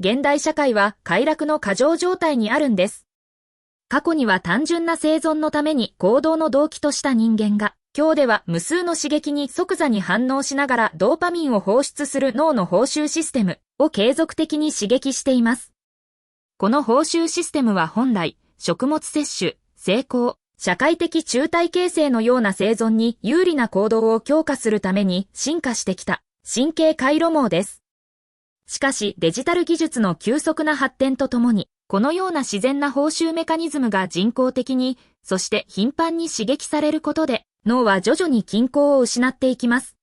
現代社会は快楽の過剰状態にあるんです。過去には単純な生存のために行動の動機とした人間が、今日では無数の刺激に即座に反応しながらドーパミンを放出する脳の報酬システムを継続的に刺激しています。この報酬システムは本来、食物摂取、成功、社会的中体形成のような生存に有利な行動を強化するために進化してきた神経回路網です。しかしデジタル技術の急速な発展とともに、このような自然な報酬メカニズムが人工的に、そして頻繁に刺激されることで、脳は徐々に均衡を失っていきます。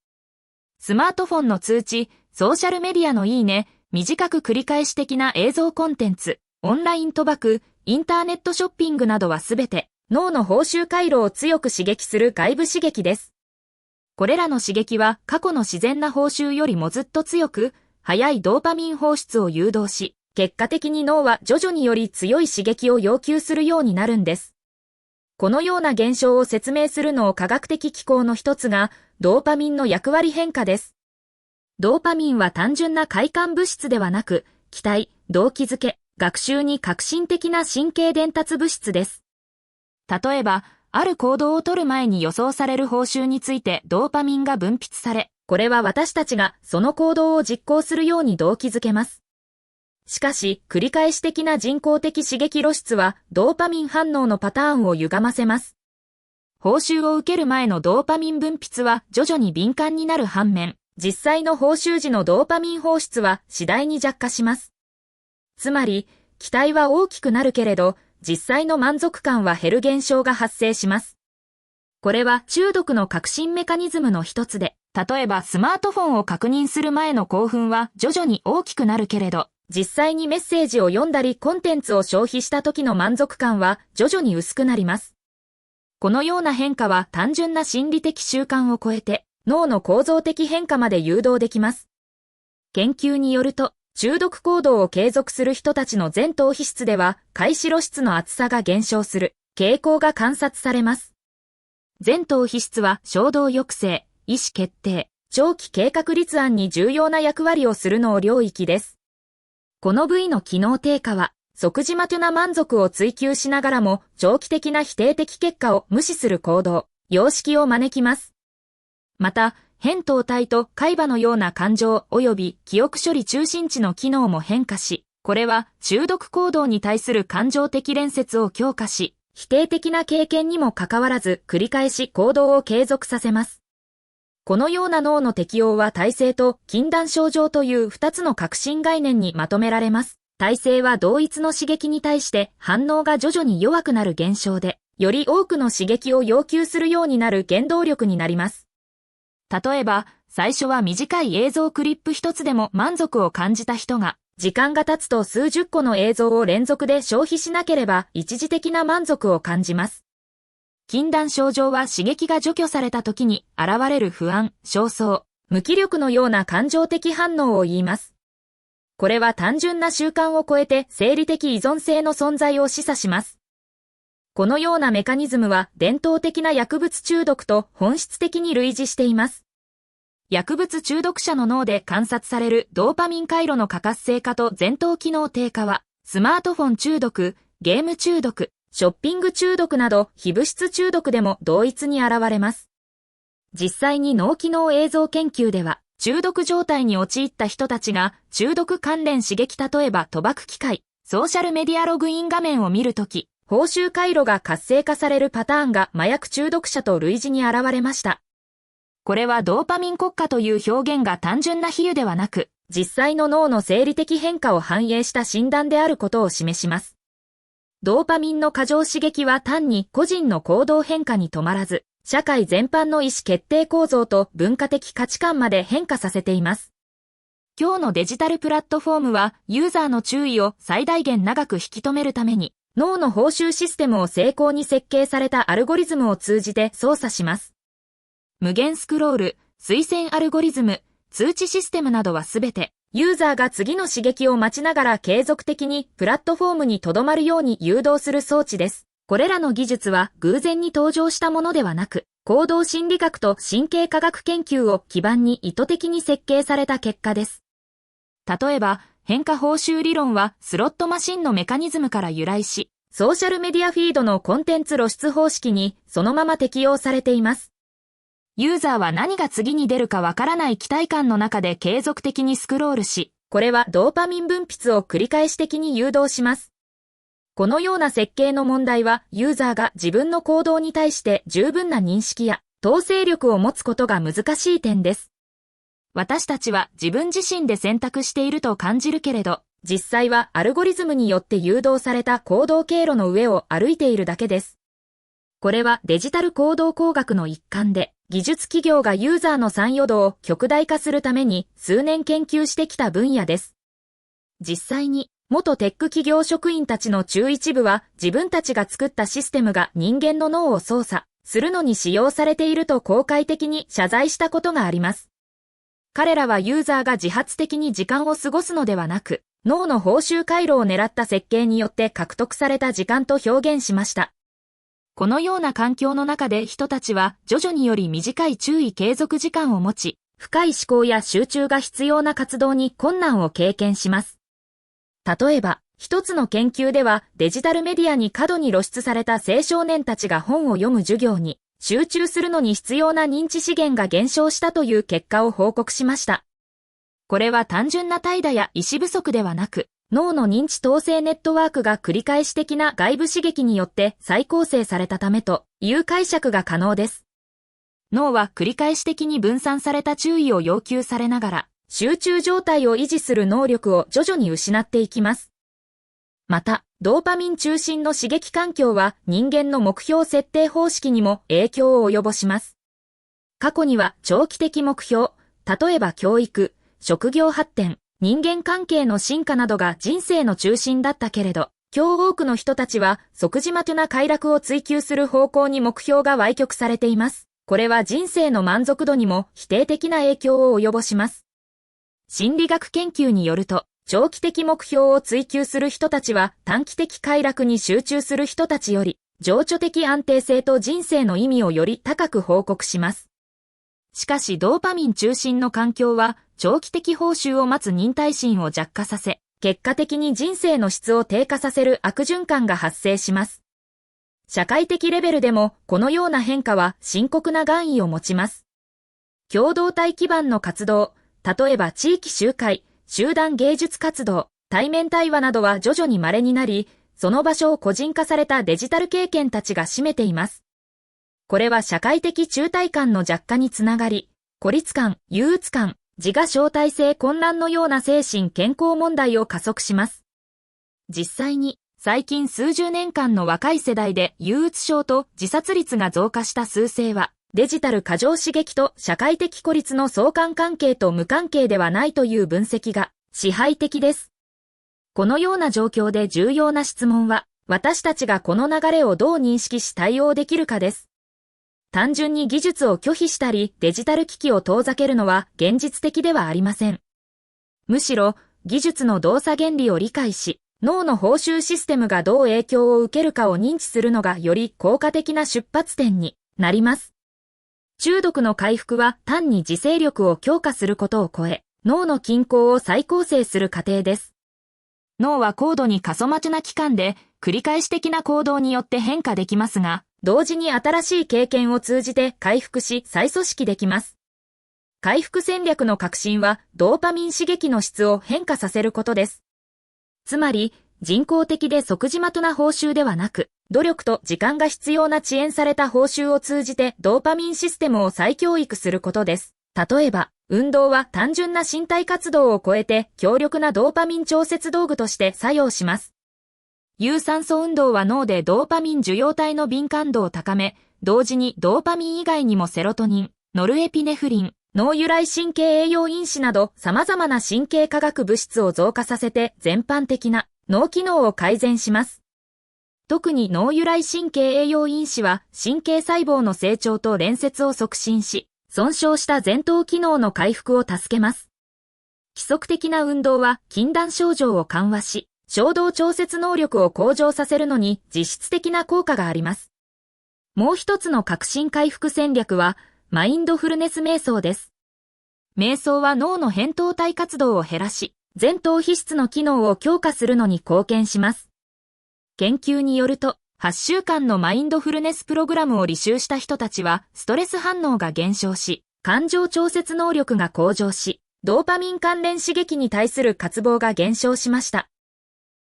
スマートフォンの通知、ソーシャルメディアのいいね、短く繰り返し的な映像コンテンツ、オンライン賭博、インターネットショッピングなどはすべて、脳の報酬回路を強く刺激する外部刺激です。これらの刺激は過去の自然な報酬よりもずっと強く、速いドーパミン放出を誘導し、結果的に脳は徐々により強い刺激を要求するようになるんです。このような現象を説明するのを科学的機構の一つが、ドーパミンの役割変化です。ドーパミンは単純な快感物質ではなく、期待、動機づけ、学習に革新的な神経伝達物質です。例えば、ある行動を取る前に予想される報酬についてドーパミンが分泌され、これは私たちがその行動を実行するように動機づけます。しかし、繰り返し的な人工的刺激露出はドーパミン反応のパターンを歪ませます。報酬を受ける前のドーパミン分泌は徐々に敏感になる反面、実際の報酬時のドーパミン放出は次第に弱化します。つまり、期待は大きくなるけれど、実際の満足感は減る現象が発生します。これは中毒の革新メカニズムの一つで、例えばスマートフォンを確認する前の興奮は徐々に大きくなるけれど、実際にメッセージを読んだりコンテンツを消費した時の満足感は徐々に薄くなります。このような変化は単純な心理的習慣を超えて脳の構造的変化まで誘導できます。研究によると中毒行動を継続する人たちの前頭皮質では回視露出の厚さが減少する傾向が観察されます。前頭皮質は衝動抑制、意思決定、長期計画立案に重要な役割をする脳領域です。この部位の機能低下は、即時的な満足を追求しながらも、長期的な否定的結果を無視する行動、様式を招きます。また、扁桃体と海馬のような感情及び記憶処理中心地の機能も変化し、これは中毒行動に対する感情的連接を強化し、否定的な経験にもかかわらず繰り返し行動を継続させます。このような脳の適応は耐性と禁断症状という2つの革新概念にまとめられます。耐性は同一の刺激に対して反応が徐々に弱くなる現象で、より多くの刺激を要求するようになる原動力になります。例えば、最初は短い映像クリップ一つでも満足を感じた人が、時間が経つと数十個の映像を連続で消費しなければ一時的な満足を感じます。禁断症状は刺激が除去された時に現れる不安、焦燥、無気力のような感情的反応を言います。これは単純な習慣を超えて生理的依存性の存在を示唆します。このようなメカニズムは伝統的な薬物中毒と本質的に類似しています。薬物中毒者の脳で観察されるドーパミン回路の過活性化と前頭機能低下は、スマートフォン中毒、ゲーム中毒、ショッピング中毒など非物質中毒でも同一に現れます。実際に脳機能映像研究では、中毒状態に陥った人たちが中毒関連刺激例えば賭博機械、ソーシャルメディアログイン画面を見るとき、報酬回路が活性化されるパターンが麻薬中毒者と類似に現れました。これはドーパミン国家という表現が単純な比喩ではなく、実際の脳の生理的変化を反映した診断であることを示します。ドーパミンの過剰刺激は単に個人の行動変化に止まらず、社会全般の意思決定構造と文化的価値観まで変化させています。今日のデジタルプラットフォームはユーザーの注意を最大限長く引き止めるために、脳の報酬システムを精巧に設計されたアルゴリズムを通じて操作します。無限スクロール、推薦アルゴリズム、通知システムなどはすべて、ユーザーが次の刺激を待ちながら継続的にプラットフォームに留まるように誘導する装置です。これらの技術は偶然に登場したものではなく、行動心理学と神経科学研究を基盤に意図的に設計された結果です。例えば、変化報酬理論はスロットマシンのメカニズムから由来し、ソーシャルメディアフィードのコンテンツ露出方式にそのまま適用されています。ユーザーは何が次に出るかわからない期待感の中で継続的にスクロールし、これはドーパミン分泌を繰り返し的に誘導します。このような設計の問題はユーザーが自分の行動に対して十分な認識や統制力を持つことが難しい点です。私たちは自分自身で選択していると感じるけれど、実際はアルゴリズムによって誘導された行動経路の上を歩いているだけです。これはデジタル行動工学の一環で、技術企業がユーザーの参与度を極大化するために数年研究してきた分野です。実際に、元テック企業職員たちの中一部は自分たちが作ったシステムが人間の脳を操作するのに使用されていると公開的に謝罪したことがあります。彼らはユーザーが自発的に時間を過ごすのではなく、脳の報酬回路を狙った設計によって獲得された時間と表現しました。このような環境の中で人たちは徐々により短い注意継続時間を持ち、深い思考や集中が必要な活動に困難を経験します。例えば、一つの研究ではデジタルメディアに過度に露出された青少年たちが本を読む授業に集中するのに必要な認知資源が減少したという結果を報告しました。これは単純な怠惰や意思不足ではなく、脳の認知統制ネットワークが繰り返し的な外部刺激によって再構成されたためという解釈が可能です。脳は繰り返し的に分散された注意を要求されながら、集中状態を維持する能力を徐々に失っていきます。また、ドーパミン中心の刺激環境は人間の目標設定方式にも影響を及ぼします。過去には長期的目標、例えば教育、職業発展、人間関係の進化などが人生の中心だったけれど、今日多くの人たちは即時的な快楽を追求する方向に目標が歪曲されています。これは人生の満足度にも否定的な影響を及ぼします。心理学研究によると、長期的目標を追求する人たちは短期的快楽に集中する人たちより、情緒的安定性と人生の意味をより高く報告します。しかしドーパミン中心の環境は、長期的報酬を待つ忍耐心を弱化させ、結果的に人生の質を低下させる悪循環が発生します。社会的レベルでも、このような変化は深刻な含意を持ちます。共同体基盤の活動、例えば地域集会、集団芸術活動、対面対話などは徐々に稀になり、その場所を個人化されたデジタル経験たちが占めています。これは社会的中体感の弱化につながり、孤立感、憂鬱感、自我相対性混乱のような精神健康問題を加速します。実際に、最近数十年間の若い世代で憂鬱症と自殺率が増加した数勢は、デジタル過剰刺激と社会的孤立の相関関係と無関係ではないという分析が支配的です。このような状況で重要な質問は、私たちがこの流れをどう認識し対応できるかです。単純に技術を拒否したりデジタル機器を遠ざけるのは現実的ではありません。むしろ、技術の動作原理を理解し、脳の報酬システムがどう影響を受けるかを認知するのがより効果的な出発点になります。中毒の回復は単に自制力を強化することを超え、脳の均衡を再構成する過程です。脳は高度に過疎待ちな期間で繰り返し的な行動によって変化できますが、同時に新しい経験を通じて回復し再組織できます。回復戦略の核心はドーパミン刺激の質を変化させることです。つまり、人工的で即時的な報酬ではなく、努力と時間が必要な遅延された報酬を通じてドーパミンシステムを再教育することです。例えば、運動は単純な身体活動を超えて強力なドーパミン調節道具として作用します。有酸素運動は脳でドーパミン受容体の敏感度を高め、同時にドーパミン以外にもセロトニン、ノルエピネフリン、脳由来神経栄養因子など様々な神経化学物質を増加させて全般的な脳機能を改善します。特に脳由来神経栄養因子は神経細胞の成長と連接を促進し、損傷した前頭機能の回復を助けます。規則的な運動は禁断症状を緩和し、衝動調節能力を向上させるのに実質的な効果があります。もう一つの革新回復戦略は、マインドフルネス瞑想です。瞑想は脳の扁桃体活動を減らし、前頭皮質の機能を強化するのに貢献します。研究によると、8週間のマインドフルネスプログラムを履修した人たちは、ストレス反応が減少し、感情調節能力が向上し、ドーパミン関連刺激に対する渇望が減少しました。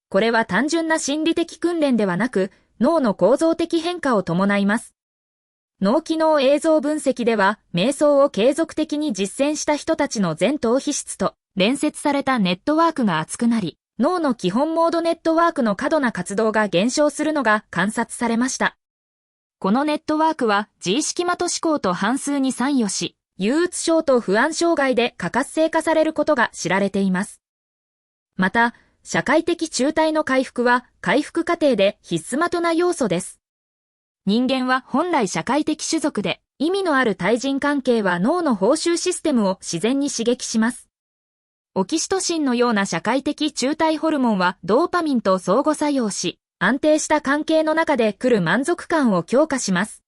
これは単純な心理的訓練ではなく、脳の構造的変化を伴います。脳機能映像分析では、瞑想を継続的に実践した人たちの前頭皮質と連接されたネットワークが厚くなり、脳の基本モードネットワークの過度な活動が減少するのが観察されました。このネットワークは自意識的思考と反数に参与し、憂鬱症と不安障害で過活性化されることが知られています。また、社会的中退の回復は回復過程で必須的な要素です。人間は本来社会的種族で、意味のある対人関係は脳の報酬システムを自然に刺激します。オキシトシンのような社会的中退ホルモンはドーパミンと相互作用し、安定した関係の中で来る満足感を強化します。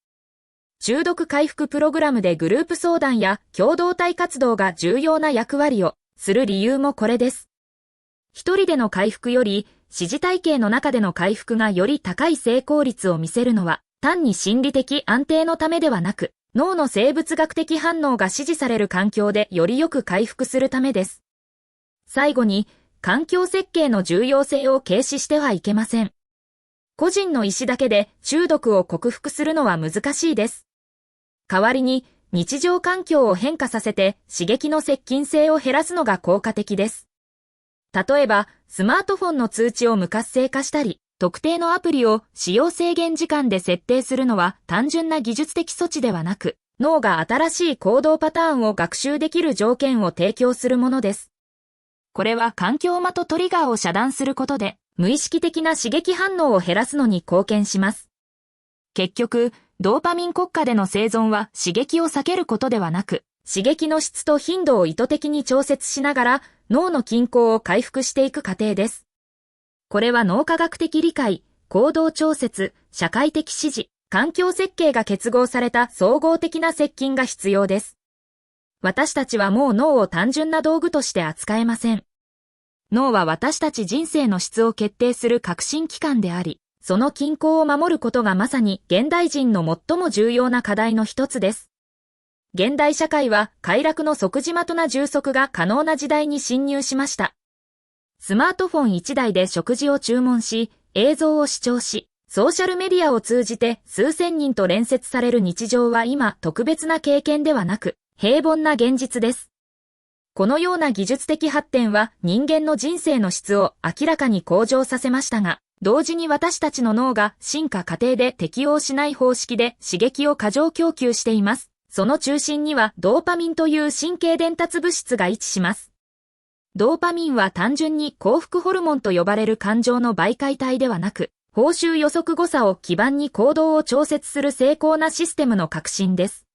中毒回復プログラムでグループ相談や共同体活動が重要な役割をする理由もこれです。一人での回復より、指示体系の中での回復がより高い成功率を見せるのは、単に心理的安定のためではなく、脳の生物学的反応が支持される環境でよりよく回復するためです。最後に、環境設計の重要性を軽視してはいけません。個人の意思だけで中毒を克服するのは難しいです。代わりに、日常環境を変化させて刺激の接近性を減らすのが効果的です。例えば、スマートフォンの通知を無活性化したり、特定のアプリを使用制限時間で設定するのは単純な技術的措置ではなく、脳が新しい行動パターンを学習できる条件を提供するものです。これは環境間とトリガーを遮断することで、無意識的な刺激反応を減らすのに貢献します。結局、ドーパミン国家での生存は刺激を避けることではなく、刺激の質と頻度を意図的に調節しながら、脳の均衡を回復していく過程です。これは脳科学的理解、行動調節、社会的支持、環境設計が結合された総合的な接近が必要です。私たちはもう脳を単純な道具として扱えません。脳は私たち人生の質を決定する革新機関であり、その均衡を守ることがまさに現代人の最も重要な課題の一つです。現代社会は快楽の即時的な充足が可能な時代に進入しました。スマートフォン1台で食事を注文し、映像を視聴し、ソーシャルメディアを通じて数千人と連接される日常は今特別な経験ではなく、平凡な現実です。このような技術的発展は人間の人生の質を明らかに向上させましたが、同時に私たちの脳が進化過程で適応しない方式で刺激を過剰供給しています。その中心にはドーパミンという神経伝達物質が位置します。ドーパミンは単純に幸福ホルモンと呼ばれる感情の媒介体ではなく、報酬予測誤差を基盤に行動を調節する精巧なシステムの革新です。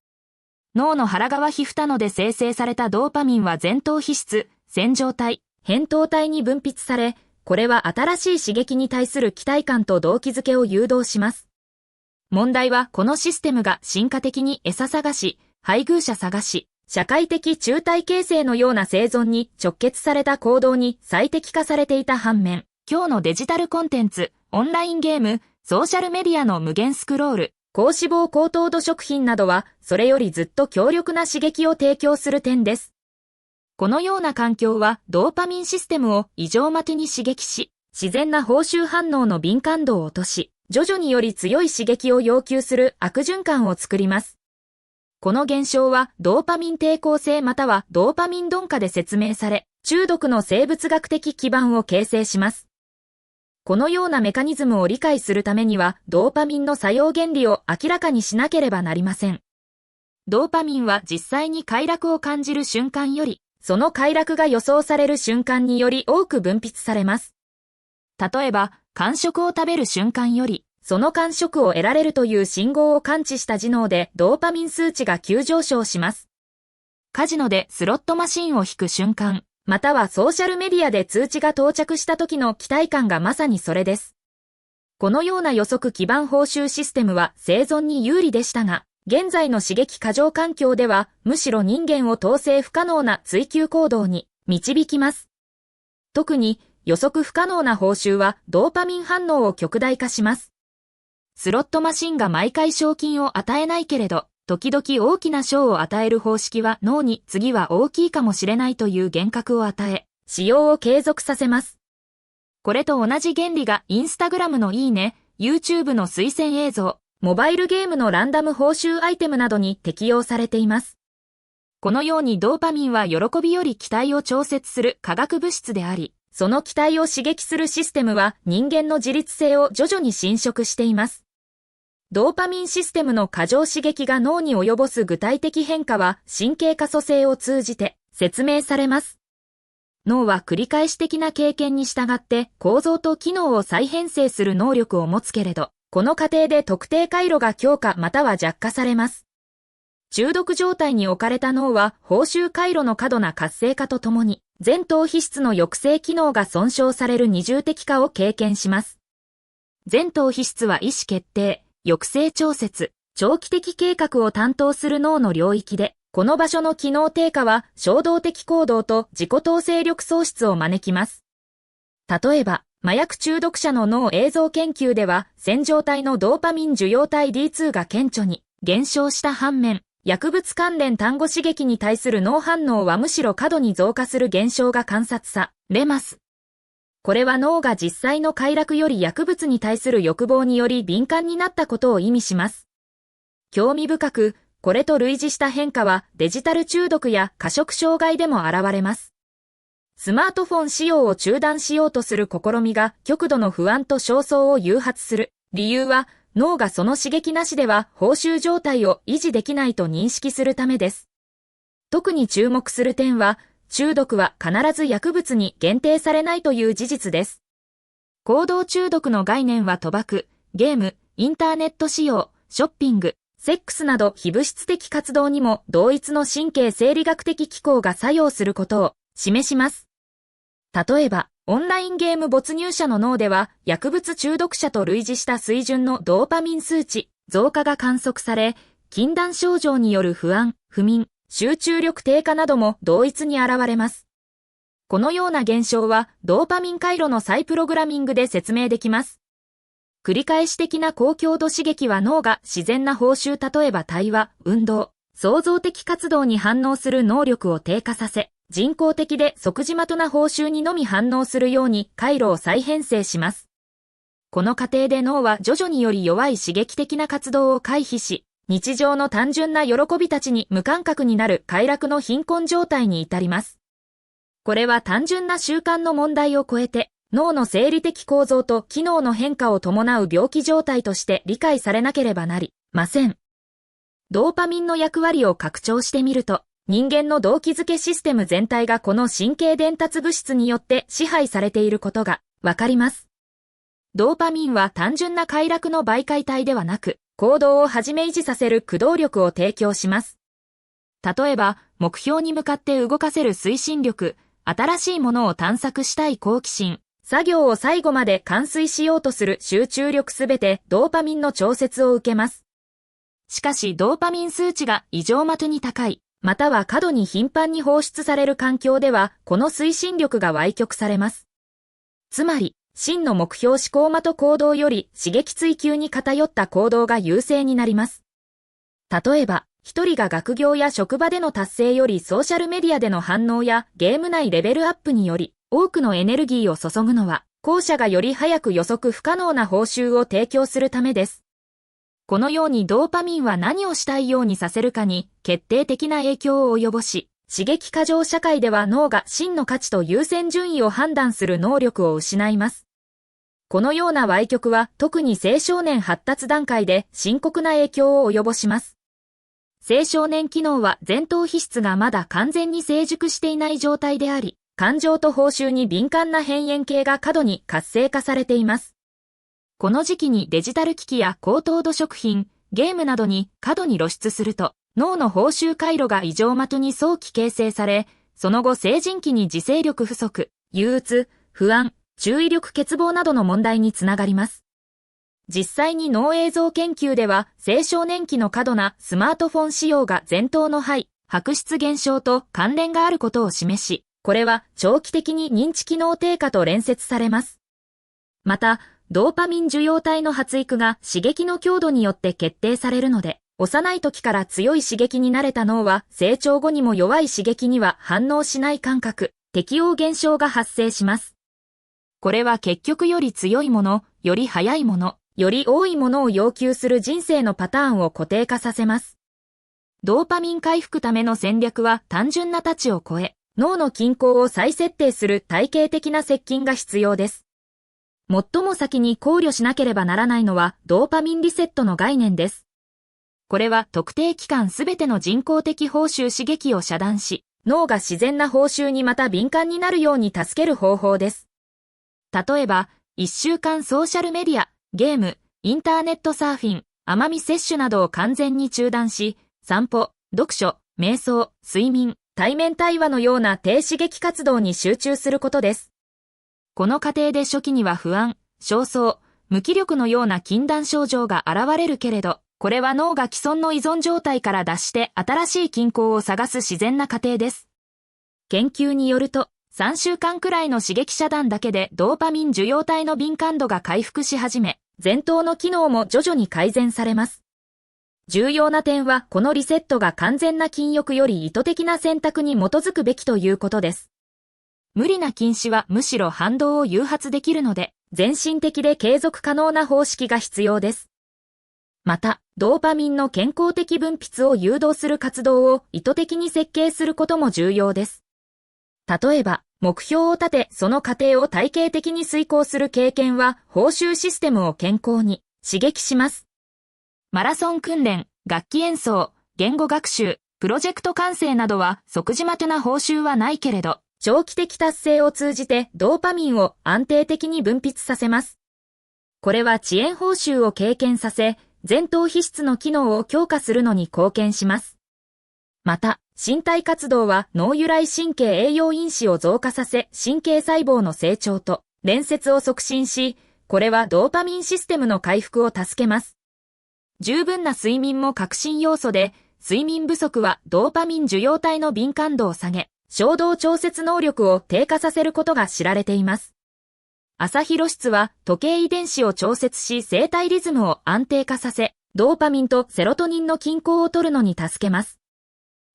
脳の腹側皮膚などで生成されたドーパミンは前頭皮質、線条体、扁桃体に分泌され、これは新しい刺激に対する期待感と動機づけを誘導します。問題はこのシステムが進化的に餌探し、配偶者探し、社会的中体形成のような生存に直結された行動に最適化されていた反面、今日のデジタルコンテンツ、オンラインゲーム、ソーシャルメディアの無限スクロール、高脂肪高糖度食品などは、それよりずっと強力な刺激を提供する点です。このような環境は、ドーパミンシステムを異常的に刺激し、自然な報酬反応の敏感度を落とし、徐々により強い刺激を要求する悪循環を作ります。この現象は、ドーパミン抵抗性またはドーパミン鈍化で説明され、中毒の生物学的基盤を形成します。このようなメカニズムを理解するためには、ドーパミンの作用原理を明らかにしなければなりません。ドーパミンは実際に快楽を感じる瞬間より、その快楽が予想される瞬間により多く分泌されます。例えば、間食を食べる瞬間より、その間食を得られるという信号を感知した頭脳でドーパミン数値が急上昇します。カジノでスロットマシンを引く瞬間、またはソーシャルメディアで通知が到着した時の期待感がまさにそれです。このような予測基盤報酬システムは生存に有利でしたが、現在の刺激過剰環境ではむしろ人間を統制不可能な追求行動に導きます。特に予測不可能な報酬はドーパミン反応を極大化します。スロットマシンが毎回賞金を与えないけれど、時々大きな賞を与える方式は脳に次は大きいかもしれないという幻覚を与え、使用を継続させます。これと同じ原理がインスタグラムのいいね、YouTube の推薦映像、モバイルゲームのランダム報酬アイテムなどに適用されています。このようにドーパミンは喜びより期待を調節する化学物質であり、その期待を刺激するシステムは人間の自律性を徐々に侵食しています。ドーパミンシステムの過剰刺激が脳に及ぼす具体的変化は神経可塑性を通じて説明されます。脳は繰り返し的な経験に従って構造と機能を再編成する能力を持つけれど、この過程で特定回路が強化または弱化されます。中毒状態に置かれた脳は報酬回路の過度な活性化とともに、前頭皮質の抑制機能が損傷される二重的化を経験します。前頭皮質は意思決定、抑制調節、長期的計画を担当する脳の領域で、この場所の機能低下は衝動的行動と自己統制力喪失を招きます。例えば、麻薬中毒者の脳映像研究では、線状体のドーパミン受容体 D2 が顕著に減少した反面、薬物関連単語刺激に対する脳反応はむしろ過度に増加する現象が観察されます。これは脳が実際の快楽より薬物に対する欲望により敏感になったことを意味します。興味深く、これと類似した変化はデジタル中毒や過食障害でも現れます。スマートフォン使用を中断しようとする試みが極度の不安と焦燥を誘発する理由は、脳がその刺激なしでは報酬状態を維持できないと認識するためです。特に注目する点は、中毒は必ず薬物に限定されないという事実です。行動中毒の概念は賭博、ゲーム、インターネット使用、ショッピング、セックスなど非物質的活動にも同一の神経生理学的機構が作用することを示します。例えば、オンラインゲーム没入者の脳では薬物中毒者と類似した水準のドーパミン数値、増加が観測され、禁断症状による不安、不眠、集中力低下なども同一に現れます。このような現象はドーパミン回路の再プログラミングで説明できます。繰り返し的な高強度刺激は脳が自然な報酬例えば対話、運動、創造的活動に反応する能力を低下させ、人工的で即時的な報酬にのみ反応するように回路を再編成します。この過程で脳は徐々により弱い刺激的な活動を回避し、日常の単純な喜びたちに無感覚になる快楽の貧困状態に至ります。これは単純な習慣の問題を超えて、脳の生理的構造と機能の変化を伴う病気状態として理解されなければなりません。ドーパミンの役割を拡張してみると、人間の動機づけシステム全体がこの神経伝達物質によって支配されていることがわかります。ドーパミンは単純な快楽の媒介体ではなく、行動を始め維持させる駆動力を提供します。例えば、目標に向かって動かせる推進力、新しいものを探索したい好奇心、作業を最後まで完遂しようとする集中力すべてドーパミンの調節を受けます。しかしドーパミン数値が異常的に高い、または過度に頻繁に放出される環境では、この推進力が歪曲されます。つまり、真の目標思考的行動より刺激追求に偏った行動が優勢になります。例えば、一人が学業や職場での達成よりソーシャルメディアでの反応やゲーム内レベルアップにより多くのエネルギーを注ぐのは、後者がより早く予測不可能な報酬を提供するためです。このようにドーパミンは何をしたいようにさせるかに決定的な影響を及ぼし、刺激過剰社会では脳が真の価値と優先順位を判断する能力を失います。このような歪曲は特に青少年発達段階で深刻な影響を及ぼします。青少年機能は前頭皮質がまだ完全に成熟していない状態であり、感情と報酬に敏感な辺縁系が過度に活性化されています。この時期にデジタル機器や高糖度食品、ゲームなどに過度に露出すると、脳の報酬回路が異常的に早期形成され、その後成人期に自制力不足、憂鬱、不安、注意力欠乏などの問題につながります。実際に脳映像研究では、青少年期の過度なスマートフォン使用が前頭の肺、白質減少と関連があることを示し、これは長期的に認知機能低下と連結されます。また、ドーパミン受容体の発育が刺激の強度によって決定されるので、幼い時から強い刺激に慣れた脳は成長後にも弱い刺激には反応しない感覚、適応現象が発生します。これは結局より強いもの、より速いもの、より多いものを要求する人生のパターンを固定化させます。ドーパミン回復ための戦略は単純な太刀を超え、脳の均衡を再設定する体系的な接近が必要です。最も先に考慮しなければならないのはドーパミンリセットの概念です。これは特定期間すべての人工的報酬刺激を遮断し、脳が自然な報酬にまた敏感になるように助ける方法です。例えば、1週間ソーシャルメディア、ゲーム、インターネットサーフィン、甘味摂取などを完全に中断し、散歩、読書、瞑想、睡眠、対面対話のような低刺激活動に集中することです。この過程で初期には不安、焦燥、無気力のような禁断症状が現れるけれど、これは脳が既存の依存状態から脱して新しい均衡を探す自然な過程です。研究によると、3週間くらいの刺激遮断だけでドーパミン受容体の敏感度が回復し始め、前頭の機能も徐々に改善されます。重要な点はこのリセットが完全な禁欲より意図的な選択に基づくべきということです。無理な禁止はむしろ反動を誘発できるので、全身的で継続可能な方式が必要です。また、ドーパミンの健康的分泌を誘導する活動を意図的に設計することも重要です。例えば、目標を立てその過程を体系的に遂行する経験は報酬システムを健康に刺激します。マラソン訓練、楽器演奏、言語学習、プロジェクト完成などは即時待てな報酬はないけれど、長期的達成を通じてドーパミンを安定的に分泌させます。これは遅延報酬を経験させ、前頭皮質の機能を強化するのに貢献します。また、身体活動は脳由来神経栄養因子を増加させ、神経細胞の成長と連接を促進し、これはドーパミンシステムの回復を助けます。十分な睡眠も革新要素で、睡眠不足はドーパミン受容体の敏感度を下げ、衝動調節能力を低下させることが知られています。朝日露出は時計遺伝子を調節し生体リズムを安定化させ、ドーパミンとセロトニンの均衡を取るのに助けます。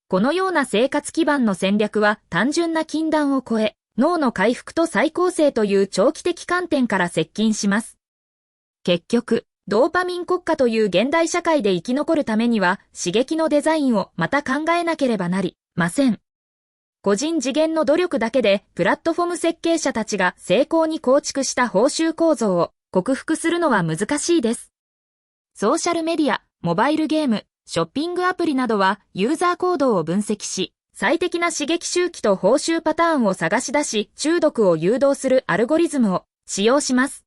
このような生活基盤の戦略は単純な禁断を超え、脳の回復と再構成という長期的観点から接近します。結局、ドーパミン国家という現代社会で生き残るためには刺激のデザインをまた考えなければなりません。個人次元の努力だけでプラットフォーム設計者たちが成功に構築した報酬構造を克服するのは難しいです。ソーシャルメディア、モバイルゲーム、ショッピングアプリなどはユーザー行動を分析し、最適な刺激周期と報酬パターンを探し出し中毒を誘導するアルゴリズムを使用します。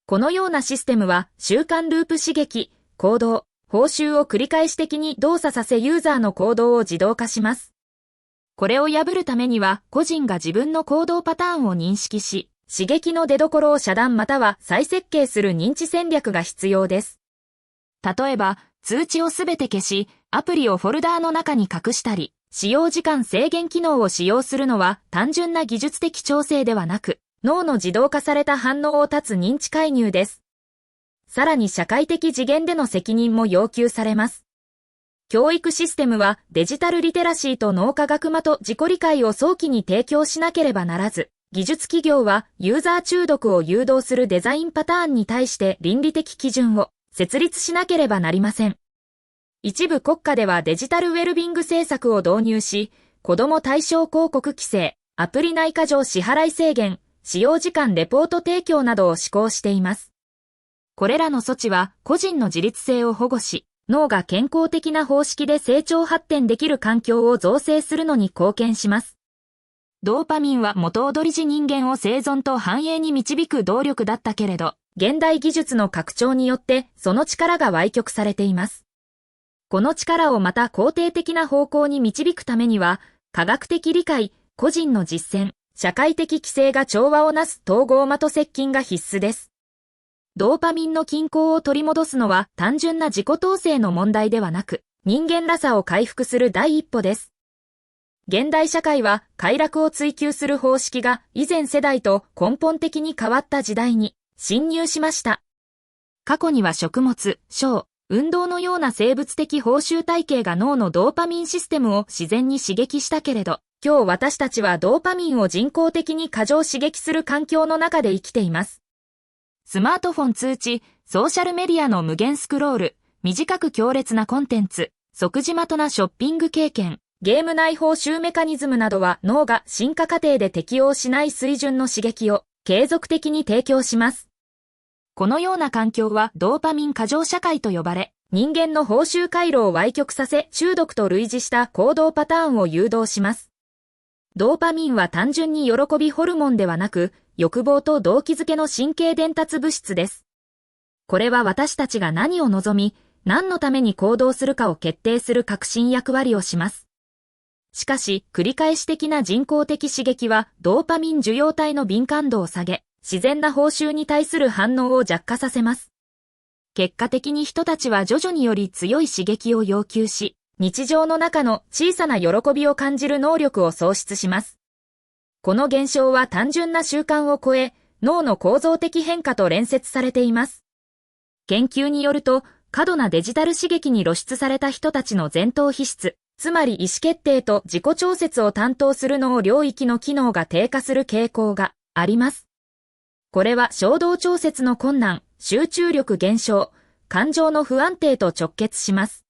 このようなシステムは習慣ループ刺激、行動、報酬を繰り返し的に動作させユーザーの行動を自動化します。これを破るためには個人が自分の行動パターンを認識し、刺激の出所を遮断または再設計する認知戦略が必要です。例えば、通知をすべて消し、アプリをフォルダーの中に隠したり、使用時間制限機能を使用するのは単純な技術的調整ではなく、脳の自動化された反応を断つ認知介入です。さらに社会的次元での責任も要求されます。教育システムはデジタルリテラシーと脳科学マと自己理解を早期に提供しなければならず、技術企業はユーザー中毒を誘導するデザインパターンに対して倫理的基準を設立しなければなりません。一部国家ではデジタルウェルビング政策を導入し、子ども対象広告規制、アプリ内課上支払い制限、使用時間レポート提供などを施行しています。これらの措置は個人の自立性を保護し、脳が健康的な方式で成長発展できる環境を造成するのに貢献します。ドーパミンは元踊り時人間を生存と繁栄に導く動力だったけれど、現代技術の拡張によってその力が歪曲されています。この力をまた肯定的な方向に導くためには、科学的理解、個人の実践、社会的規制が調和をなす統合的接近が必須です。ドーパミンの均衡を取り戻すのは単純な自己統制の問題ではなく、人間らしさを回復する第一歩です。現代社会は快楽を追求する方式が以前世代と根本的に変わった時代に侵入しました。過去には食物、小、運動のような生物的報酬体系が脳のドーパミンシステムを自然に刺激したけれど、今日私たちはドーパミンを人工的に過剰刺激する環境の中で生きています。スマートフォン通知、ソーシャルメディアの無限スクロール、短く強烈なコンテンツ、即時的なショッピング経験、ゲーム内報酬メカニズムなどは脳が進化過程で適応しない水準の刺激を継続的に提供します。このような環境はドーパミン過剰社会と呼ばれ、人間の報酬回路を歪曲させ中毒と類似した行動パターンを誘導します。ドーパミンは単純に喜びホルモンではなく、欲望と動機づけの神経伝達物質です。これは私たちが何を望み、何のために行動するかを決定する核心役割をします。しかし、繰り返し的な人工的刺激はドーパミン受容体の敏感度を下げ、自然な報酬に対する反応を弱化させます。結果的に人たちは徐々により強い刺激を要求し、日常の中の小さな喜びを感じる能力を喪失します。この現象は単純な習慣を超え、脳の構造的変化と連結されています。研究によると、過度なデジタル刺激に露出された人たちの前頭皮質、つまり意思決定と自己調節を担当する脳領域の機能が低下する傾向があります。これは衝動調節の困難、集中力減少、感情の不安定と直結します。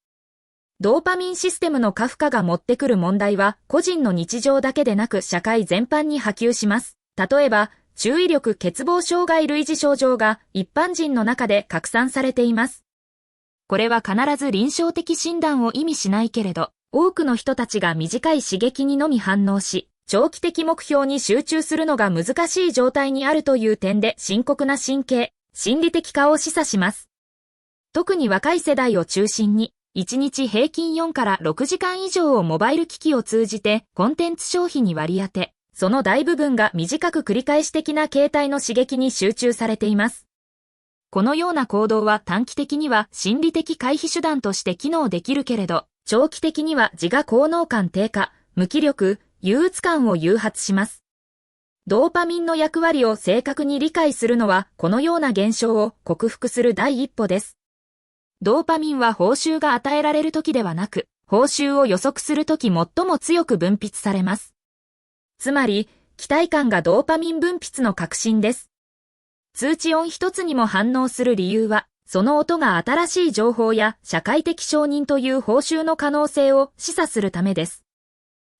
ドーパミンシステムの過負荷が持ってくる問題は個人の日常だけでなく社会全般に波及します。例えば、注意力欠乏障害類似症状が一般人の中で拡散されています。これは必ず臨床的診断を意味しないけれど、多くの人たちが短い刺激にのみ反応し、長期的目標に集中するのが難しい状態にあるという点で深刻な神経、心理的化を示唆します。特に若い世代を中心に、1日平均4から6時間以上をモバイル機器を通じてコンテンツ消費に割り当て、その大部分が短く繰り返し的な形態の刺激に集中されています。このような行動は短期的には心理的回避手段として機能できるけれど、長期的には自我効能感低下、無気力、憂鬱感を誘発します。ドーパミンの役割を正確に理解するのは、このような現象を克服する第一歩です。ドーパミンは報酬が与えられるときではなく、報酬を予測するとき最も強く分泌されます。つまり、期待感がドーパミン分泌の核心です。通知音一つにも反応する理由は、その音が新しい情報や社会的承認という報酬の可能性を示唆するためです。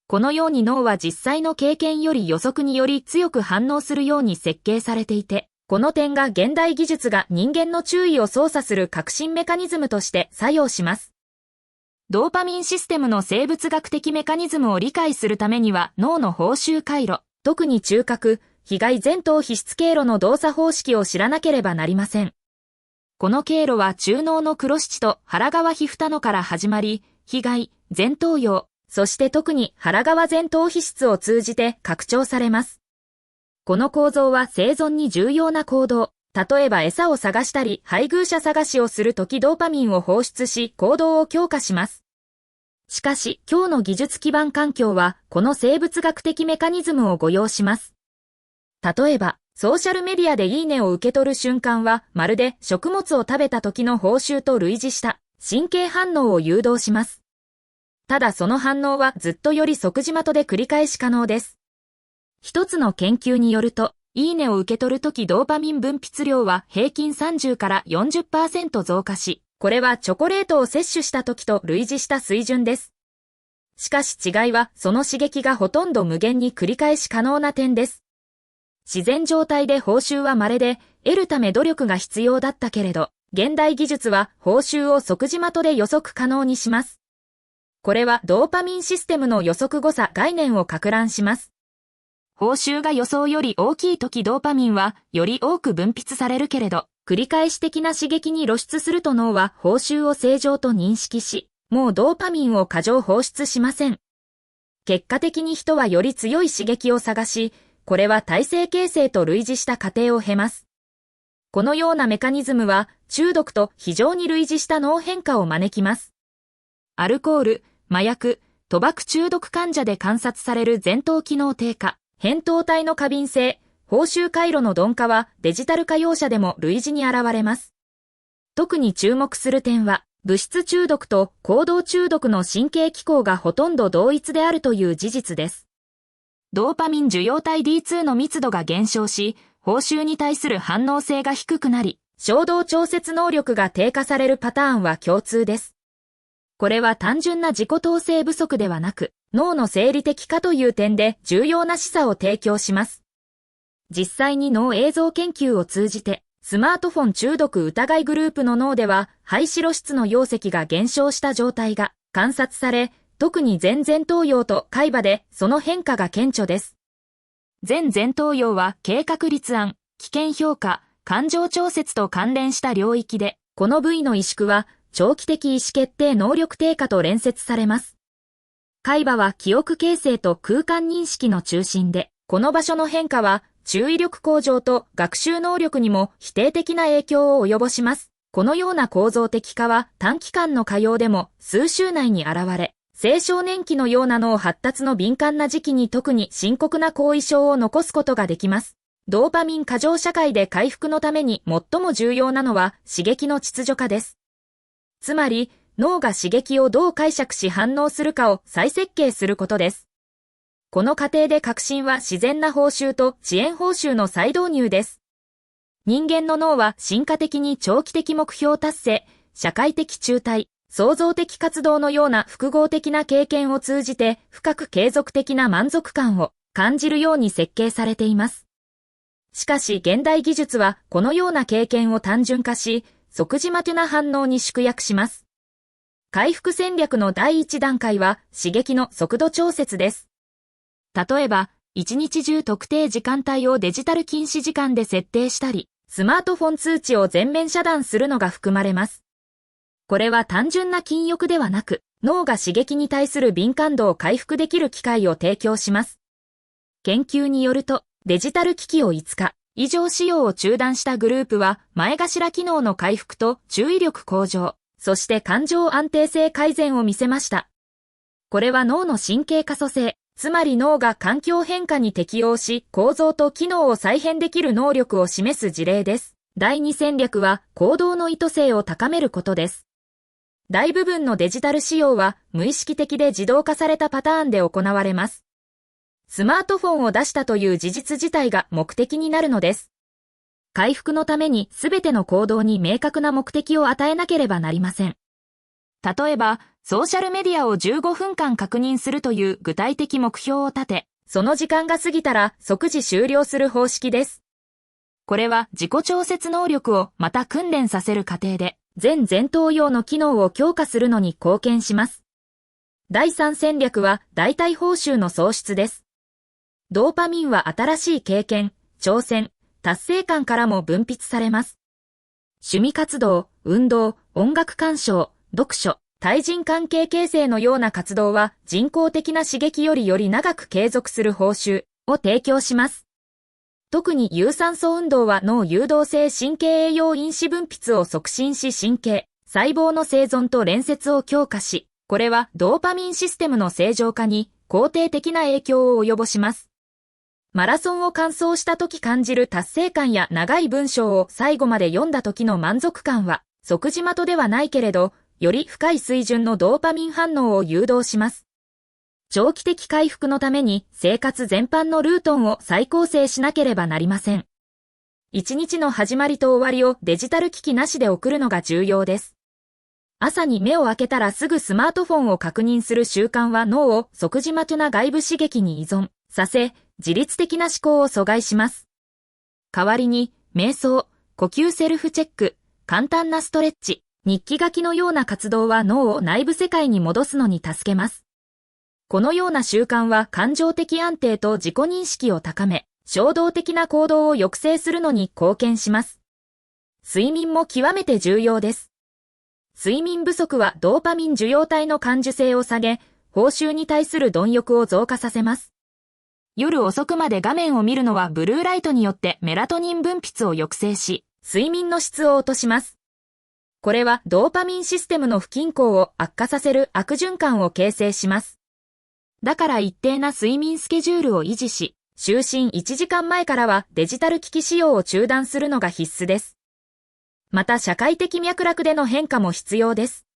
このように脳は実際の経験より予測により強く反応するように設計されていて、この点が現代技術が人間の注意を操作する革新メカニズムとして作用します。ドーパミンシステムの生物学的メカニズムを理解するためには脳の報酬回路、特に中核、被害前頭皮質経路の動作方式を知らなければなりません。この経路は中脳の黒質と腹側皮二野から始まり、被害、前頭葉、そして特に腹側前頭皮質を通じて拡張されます。この構造は生存に重要な行動、例えば餌を探したり配偶者探しをするときドーパミンを放出し行動を強化します。しかし今日の技術基盤環境はこの生物学的メカニズムを誤用します。例えば、ソーシャルメディアでいいねを受け取る瞬間はまるで食物を食べた時の報酬と類似した神経反応を誘導します。ただその反応はずっとより即時的で繰り返し可能です。一つの研究によると、いいねを受け取るときドーパミン分泌量は平均30から 40% 増加し、これはチョコレートを摂取したときと類似した水準です。しかし違いはその刺激がほとんど無限に繰り返し可能な点です。自然状態で報酬は稀で、得るため努力が必要だったけれど、現代技術は報酬を即時的で予測可能にします。これはドーパミンシステムの予測誤差概念を攪乱します。報酬が予想より大きいときドーパミンはより多く分泌されるけれど、繰り返し的な刺激に露出すると脳は報酬を正常と認識し、もうドーパミンを過剰放出しません。結果的に人はより強い刺激を探し、これは体制形成と類似した過程を経ます。このようなメカニズムは中毒と非常に類似した脳変化を招きます。アルコール、麻薬、賭博中毒患者で観察される前頭機能低下、扁桃体の過敏性、報酬回路の鈍化はデジタル化容者でも類似に現れます。特に注目する点は、物質中毒と行動中毒の神経機構がほとんど同一であるという事実です。ドーパミン受容体 D2 の密度が減少し、報酬に対する反応性が低くなり、衝動調節能力が低下されるパターンは共通です。これは単純な自己統制不足ではなく、脳の生理的化という点で重要な示唆を提供します。実際に脳映像研究を通じて、スマートフォン中毒疑いグループの脳では、肺白質の容積が減少した状態が観察され、特に前前頭葉と海馬でその変化が顕著です。前前頭葉は計画立案、危険評価、感情調節と関連した領域で、この部位の萎縮は長期的意思決定能力低下と連接されます。海馬は記憶形成と空間認識の中心で、この場所の変化は注意力向上と学習能力にも否定的な影響を及ぼします。このような構造的化は短期間の過用でも数週内に現れ、青少年期のような脳発達の敏感な時期に特に深刻な後遺症を残すことができます。ドーパミン過剰社会で回復のために最も重要なのは刺激の秩序化です。つまり、脳が刺激をどう解釈し反応するかを再設計することです。この過程で革新は自然な報酬と遅延報酬の再導入です。人間の脳は進化的に長期的目標達成、社会的中退、創造的活動のような複合的な経験を通じて深く継続的な満足感を感じるように設計されています。しかし現代技術はこのような経験を単純化し、即時待てな反応に縮約します。回復戦略の第一段階は刺激の速度調節です。例えば、一日中特定時間帯をデジタル禁止時間で設定したり、スマートフォン通知を全面遮断するのが含まれます。これは単純な禁欲ではなく、脳が刺激に対する敏感度を回復できる機会を提供します。研究によると、デジタル機器を5日以上使用を中断したグループは、前頭機能の回復と注意力向上、そして感情安定性改善を見せました。これは脳の神経可塑性、つまり脳が環境変化に適応し、構造と機能を再編できる能力を示す事例です。第2戦略は、行動の意図性を高めることです。大部分のデジタル使用は、無意識的で自動化されたパターンで行われます。スマートフォンを出したという事実自体が目的になるのです。回復のためにすべての行動に明確な目的を与えなければなりません。例えば、ソーシャルメディアを15分間確認するという具体的目標を立て、その時間が過ぎたら即時終了する方式です。これは自己調節能力をまた訓練させる過程で、前前頭葉の機能を強化するのに貢献します。第3戦略は代替報酬の創出です。ドーパミンは新しい経験、挑戦、達成感からも分泌されます。趣味活動、運動、音楽鑑賞、読書、対人関係形成のような活動は人工的な刺激より長く継続する報酬を提供します。特に有酸素運動は脳誘導性神経栄養因子分泌を促進し神経、細胞の生存と連接を強化し、これはドーパミンシステムの正常化に肯定的な影響を及ぼします。マラソンを完走した時感じる達成感や長い文章を最後まで読んだ時の満足感は即時的ではないけれど、より深い水準のドーパミン反応を誘導します。長期的回復のために生活全般のルートンを再構成しなければなりません。一日の始まりと終わりをデジタル機器なしで送るのが重要です。朝に目を開けたらすぐスマートフォンを確認する習慣は脳を即時的な外部刺激に依存させ、自律的な思考を阻害します。代わりに、瞑想、呼吸セルフチェック、簡単なストレッチ、日記書きのような活動は脳を内部世界に戻すのに助けます。このような習慣は感情的安定と自己認識を高め、衝動的な行動を抑制するのに貢献します。睡眠も極めて重要です。睡眠不足はドーパミン受容体の感受性を下げ、報酬に対する貪欲を増加させます。夜遅くまで画面を見るのはブルーライトによってメラトニン分泌を抑制し、睡眠の質を落とします。これはドーパミンシステムの不均衡を悪化させる悪循環を形成します。だから一定な睡眠スケジュールを維持し、就寝1時間前からはデジタル機器使用を中断するのが必須です。また社会的脈絡での変化も必要です。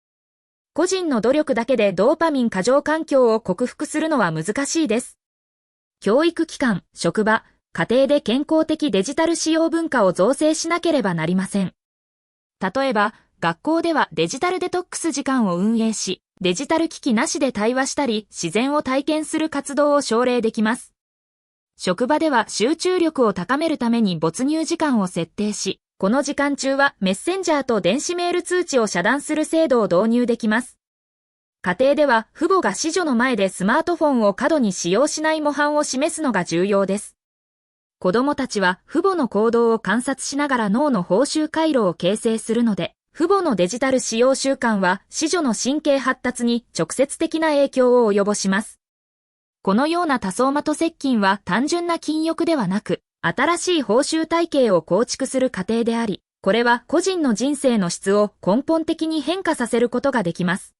個人の努力だけでドーパミン過剰環境を克服するのは難しいです。教育機関、職場、家庭で健康的デジタル使用文化を造成しなければなりません。例えば、学校ではデジタルデトックス時間を運営し、デジタル機器なしで対話したり、自然を体験する活動を奨励できます。職場では集中力を高めるために没入時間を設定し、この時間中はメッセンジャーと電子メール通知を遮断する制度を導入できます。家庭では父母が子女の前でスマートフォンを過度に使用しない模範を示すのが重要です。子供たちは父母の行動を観察しながら脳の報酬回路を形成するので、父母のデジタル使用習慣は子女の神経発達に直接的な影響を及ぼします。このような多層的接近は単純な禁欲ではなく、新しい報酬体系を構築する過程であり、これは個人の人生の質を根本的に変化させることができます。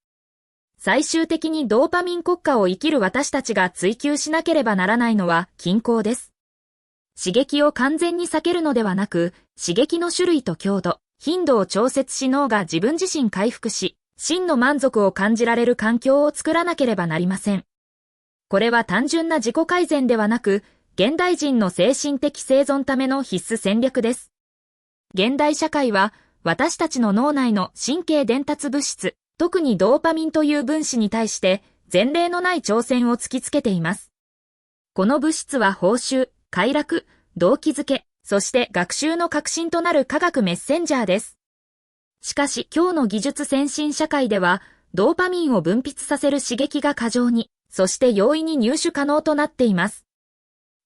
最終的にドーパミン国家を生きる私たちが追求しなければならないのは均衡です。刺激を完全に避けるのではなく、刺激の種類と強度、頻度を調節し脳が自分自身回復し、真の満足を感じられる環境を作らなければなりません。これは単純な自己改善ではなく、現代人の精神的生存ための必須戦略です。現代社会は、私たちの脳内の神経伝達物質、特にドーパミンという分子に対して、前例のない挑戦を突きつけています。この物質は報酬、快楽、動機づけ、そして学習の核心となる科学メッセンジャーです。しかし今日の技術先進社会では、ドーパミンを分泌させる刺激が過剰に、そして容易に入手可能となっています。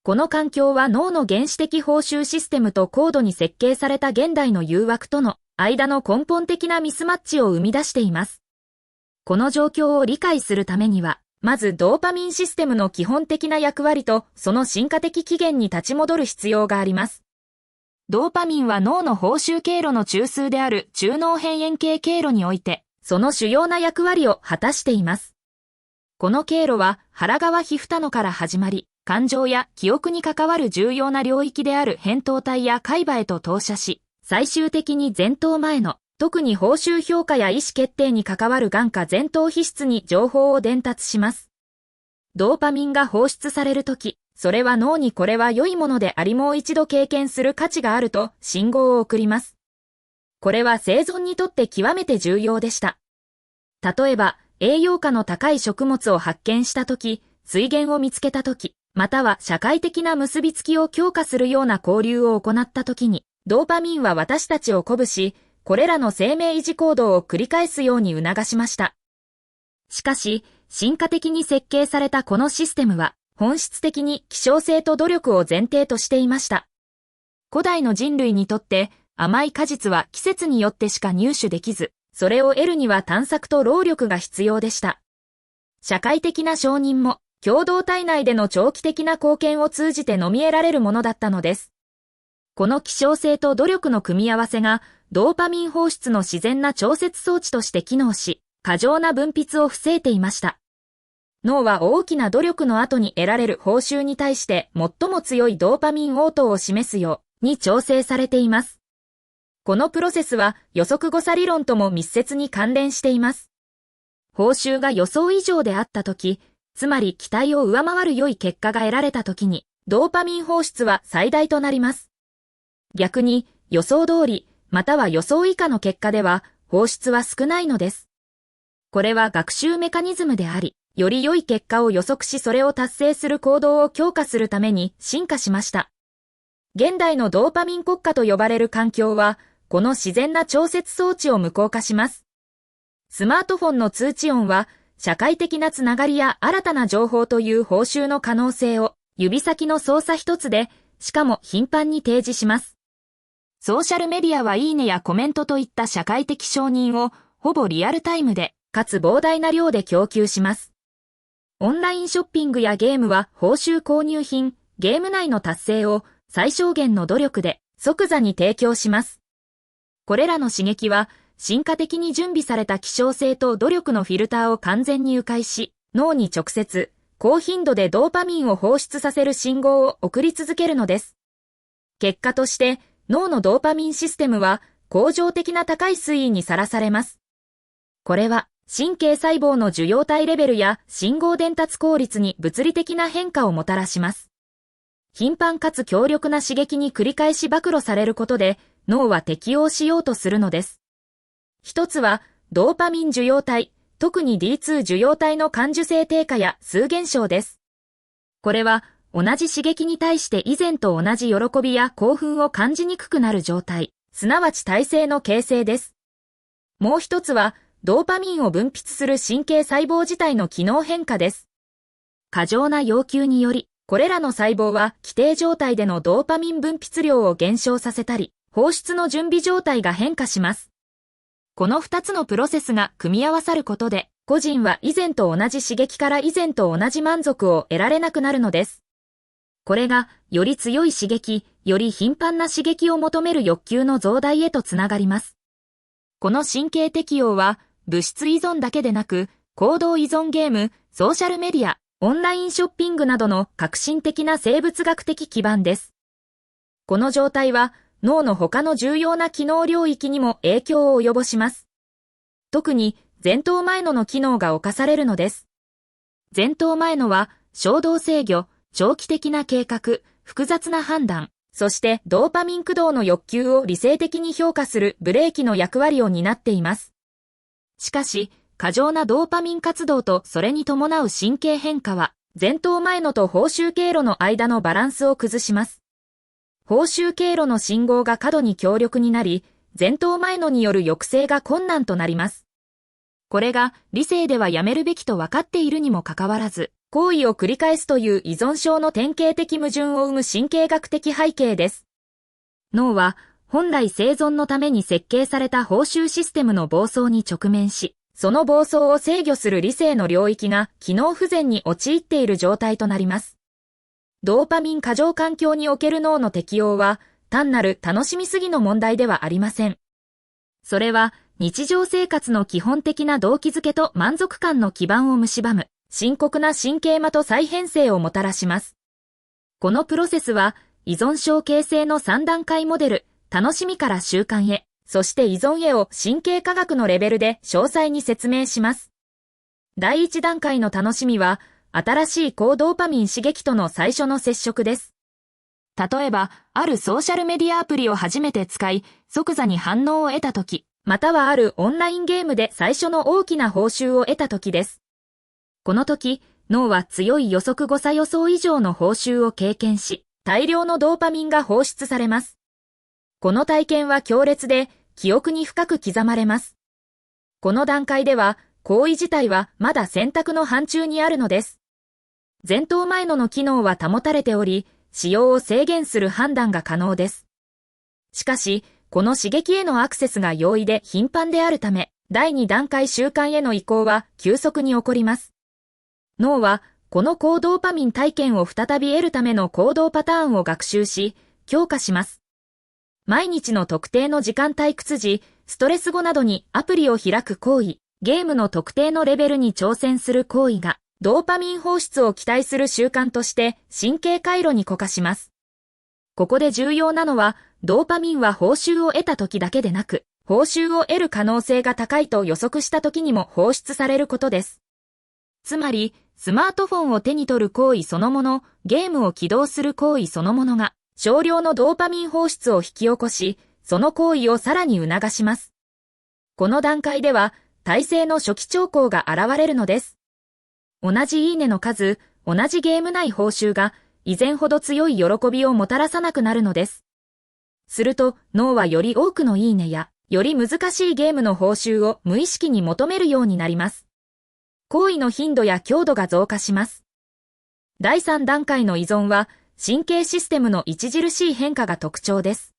この環境は脳の原始的報酬システムと高度に設計された現代の誘惑との間の根本的なミスマッチを生み出しています。この状況を理解するためには、まずドーパミンシステムの基本的な役割とその進化的起源に立ち戻る必要があります。ドーパミンは脳の報酬経路の中枢である中脳辺縁系経路において、その主要な役割を果たしています。この経路は腹側皮膚野から始まり、感情や記憶に関わる重要な領域である扁桃体や海馬へと投射し、最終的に前頭前の、特に報酬評価や意思決定に関わる眼下前頭皮質に情報を伝達します。ドーパミンが放出されるとき、それは脳にこれは良いものでありもう一度経験する価値があると信号を送ります。これは生存にとって極めて重要でした。例えば、栄養価の高い食物を発見したとき、水源を見つけたとき、または社会的な結びつきを強化するような交流を行ったときに、ドーパミンは私たちを鼓舞し、これらの生命維持行動を繰り返すように促しました。しかし、進化的に設計されたこのシステムは、本質的に希少性と努力を前提としていました。古代の人類にとって、甘い果実は季節によってしか入手できず、それを得るには探索と労力が必要でした。社会的な承認も、共同体内での長期的な貢献を通じて飲み得られるものだったのです。この希少性と努力の組み合わせが、ドーパミン放出の自然な調節装置として機能し、過剰な分泌を防いでいました。脳は大きな努力の後に得られる報酬に対して最も強いドーパミン応答を示すように調整されています。このプロセスは予測誤差理論とも密接に関連しています。報酬が予想以上であったとき、つまり期待を上回る良い結果が得られたときに、ドーパミン放出は最大となります。逆に予想通り、または予想以下の結果では放出は少ないのです。これは学習メカニズムであり、より良い結果を予測しそれを達成する行動を強化するために進化しました。現代のドーパミン国家と呼ばれる環境は、この自然な調節装置を無効化します。スマートフォンの通知音は、社会的なつながりや新たな情報という報酬の可能性を指先の操作一つで、しかも頻繁に提示します。ソーシャルメディアはいいねやコメントといった社会的承認をほぼリアルタイムで、かつ膨大な量で供給します。オンラインショッピングやゲームは報酬購入品、ゲーム内の達成を最小限の努力で即座に提供します。これらの刺激は、進化的に準備された希少性と努力のフィルターを完全に迂回し、脳に直接、高頻度でドーパミンを放出させる信号を送り続けるのです。結果として、脳のドーパミンシステムは、恒常的な高い水位にさらされます。これは、神経細胞の受容体レベルや信号伝達効率に物理的な変化をもたらします。頻繁かつ強力な刺激に繰り返し暴露されることで、脳は適応しようとするのです。一つは、ドーパミン受容体、特に D2 受容体の感受性低下や数減少です。これは、同じ刺激に対して以前と同じ喜びや興奮を感じにくくなる状態、すなわち耐性の形成です。もう一つは、ドーパミンを分泌する神経細胞自体の機能変化です。過剰な要求により、これらの細胞は規定状態でのドーパミン分泌量を減少させたり、放出の準備状態が変化します。この2つのプロセスが組み合わさることで、個人は以前と同じ刺激から以前と同じ満足を得られなくなるのです。これが、より強い刺激、より頻繁な刺激を求める欲求の増大へとつながります。この神経適応は、物質依存だけでなく、行動依存ゲーム、ソーシャルメディア、オンラインショッピングなどの革新的な生物学的基盤です。この状態は、脳の他の重要な機能領域にも影響を及ぼします。特に、前頭前野の機能が侵されるのです。前頭前野は、衝動制御、長期的な計画、複雑な判断、そしてドーパミン駆動の欲求を理性的に評価するブレーキの役割を担っています。しかし、過剰なドーパミン活動とそれに伴う神経変化は、前頭前野と報酬経路の間のバランスを崩します。報酬経路の信号が過度に強力になり、前頭前野による抑制が困難となります。これが理性ではやめるべきと分かっているにもかかわらず、行為を繰り返すという依存症の典型的矛盾を生む神経学的背景です。脳は、本来生存のために設計された報酬システムの暴走に直面し、その暴走を制御する理性の領域が機能不全に陥っている状態となります。ドーパミン過剰環境における脳の適応は、単なる楽しみすぎの問題ではありません。それは、日常生活の基本的な動機づけと満足感の基盤を蝕む、深刻な神経魔と再編成をもたらします。このプロセスは、依存症形成の3段階モデル、楽しみから習慣へ、そして依存へを神経科学のレベルで詳細に説明します。第1段階の楽しみは、新しい高ドーパミン刺激との最初の接触です。例えば、あるソーシャルメディアアプリを初めて使い、即座に反応を得たとき、またはあるオンラインゲームで最初の大きな報酬を得たときです。この時、脳は強い予測誤差予想以上の報酬を経験し、大量のドーパミンが放出されます。この体験は強烈で、記憶に深く刻まれます。この段階では、行為自体はまだ選択の範疇にあるのです。前頭前野の機能は保たれており、使用を制限する判断が可能です。しかし、この刺激へのアクセスが容易で頻繁であるため、第2段階習慣への移行は急速に起こります。脳は、この高ドーパミン体験を再び得るための行動パターンを学習し、強化します。毎日の特定の時間退屈時、ストレス後などにアプリを開く行為、ゲームの特定のレベルに挑戦する行為が、ドーパミン放出を期待する習慣として神経回路に固化します。ここで重要なのは、ドーパミンは報酬を得た時だけでなく、報酬を得る可能性が高いと予測した時にも放出されることです。つまり、スマートフォンを手に取る行為そのもの、ゲームを起動する行為そのものが、少量のドーパミン放出を引き起こし、その行為をさらに促します。この段階では、耐性の初期兆候が現れるのです。同じいいねの数、同じゲーム内報酬が、以前ほど強い喜びをもたらさなくなるのです。すると、脳はより多くのいいねや、より難しいゲームの報酬を無意識に求めるようになります。行為の頻度や強度が増加します。第3段階の依存は、神経システムの著しい変化が特徴です。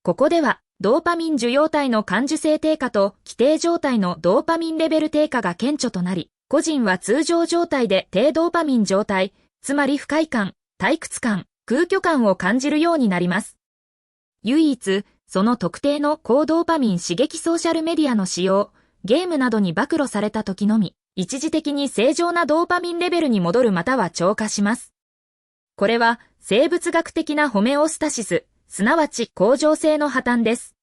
ここでは、ドーパミン受容体の感受性低下と規定状態のドーパミンレベル低下が顕著となり、個人は通常状態で低ドーパミン状態、つまり不快感、退屈感、空虚感を感じるようになります。唯一、その特定の高ドーパミン刺激ソーシャルメディアの使用、ゲームなどに暴露された時のみ、一時的に正常なドーパミンレベルに戻るまたは超過します。これは生物学的なホメオスタシス、すなわち恒常性の破綻です。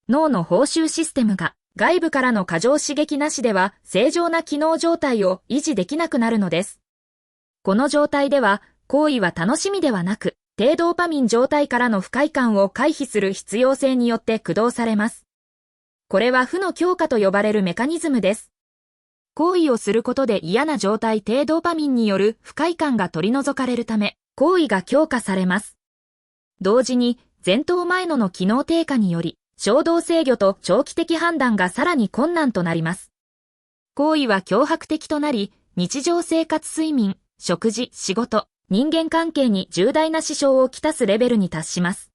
脳の報酬システムが外部からの過剰刺激なしでは正常な機能状態を維持できなくなるのです。この状態では行為は楽しみではなく、低ドーパミン状態からの不快感を回避する必要性によって駆動されます。これは負の強化と呼ばれるメカニズムです。行為をすることで嫌な状態低ドーパミンによる不快感が取り除かれるため、行為が強化されます。同時に、前頭前野の機能低下により、衝動制御と長期的判断がさらに困難となります。行為は強迫的となり、日常生活睡眠、食事、仕事、人間関係に重大な支障をきたすレベルに達します。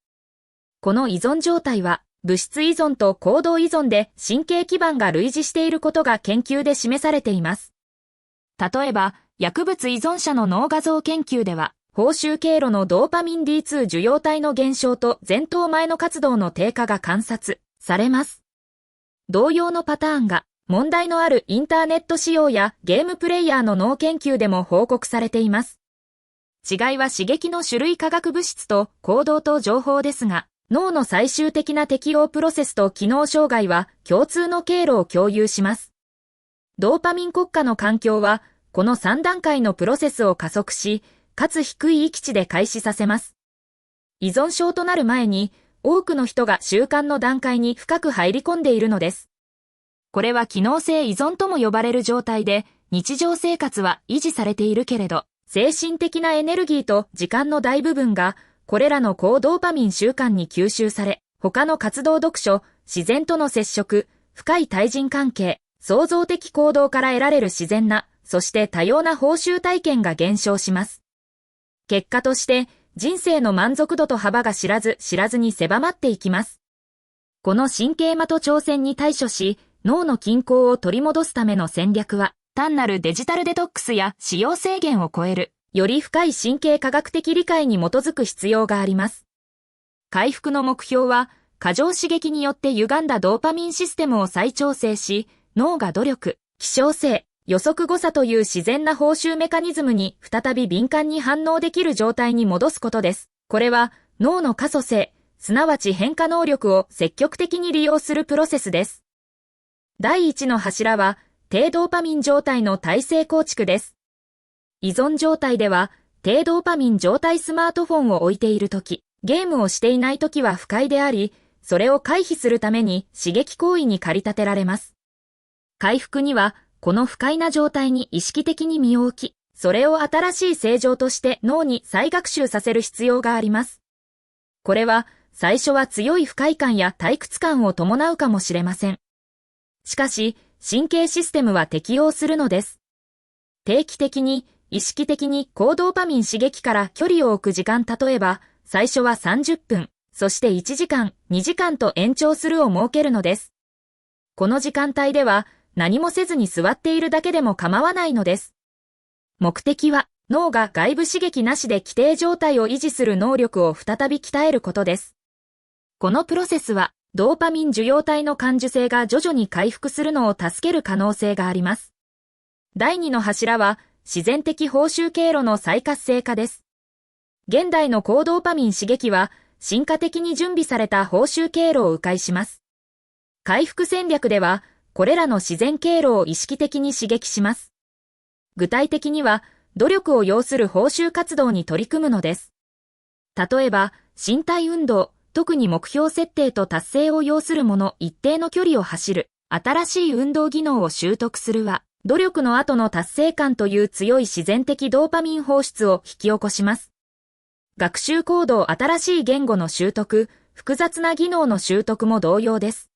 この依存状態は、物質依存と行動依存で神経基盤が類似していることが研究で示されています。例えば、薬物依存者の脳画像研究では、報酬経路のドーパミン D2 受容体の減少と前頭前の活動の低下が観察されます。同様のパターンが問題のあるインターネット使用やゲームプレイヤーの脳研究でも報告されています。違いは刺激の種類化学物質と行動と情報ですが、脳の最終的な適応プロセスと機能障害は共通の経路を共有します。ドーパミン国家の環境は、この3段階のプロセスを加速し、かつ低い域値で開始させます。依存症となる前に、多くの人が習慣の段階に深く入り込んでいるのです。これは機能性依存とも呼ばれる状態で、日常生活は維持されているけれど、精神的なエネルギーと時間の大部分が、これらの高ドーパミン習慣に吸収され、他の活動読書、自然との接触、深い対人関係、創造的行動から得られる自然な、そして多様な報酬体験が減少します。結果として、人生の満足度と幅が知らずに狭まっていきます。この神経的挑戦に対処し、脳の均衡を取り戻すための戦略は、単なるデジタルデトックスや使用制限を超える、より深い神経科学的理解に基づく必要があります。回復の目標は、過剰刺激によって歪んだドーパミンシステムを再調整し、脳が努力、希少性、予測誤差という自然な報酬メカニズムに再び敏感に反応できる状態に戻すことです。これは脳の可塑性、すなわち変化能力を積極的に利用するプロセスです。第1の柱は低ドーパミン状態の体制構築です。依存状態では低ドーパミン状態スマートフォンを置いているとき、ゲームをしていないときは不快であり、それを回避するために刺激行為に駆り立てられます。回復にはこの不快な状態に意識的に身を置き、それを新しい正常として脳に再学習させる必要があります。これは、最初は強い不快感や退屈感を伴うかもしれません。しかし、神経システムは適応するのです。定期的に、意識的に高ドーパミン刺激から距離を置く時間、例えば、最初は30分、そして1時間、2時間と延長するを設けるのです。この時間帯では、何もせずに座っているだけでも構わないのです。目的は脳が外部刺激なしで規定状態を維持する能力を再び鍛えることです。このプロセスはドーパミン受容体の感受性が徐々に回復するのを助ける可能性があります。第2の柱は自然的報酬経路の再活性化です。現代の高ドーパミン刺激は進化的に準備された報酬経路を迂回します。回復戦略ではこれらの自然経路を意識的に刺激します。具体的には、努力を要する報酬活動に取り組むのです。例えば、身体運動、特に目標設定と達成を要するもの一定の距離を走る、新しい運動技能を習得するは、努力の後の達成感という強い自然的ドーパミン放出を引き起こします。学習行動、新しい言語の習得、複雑な技能の習得も同様です。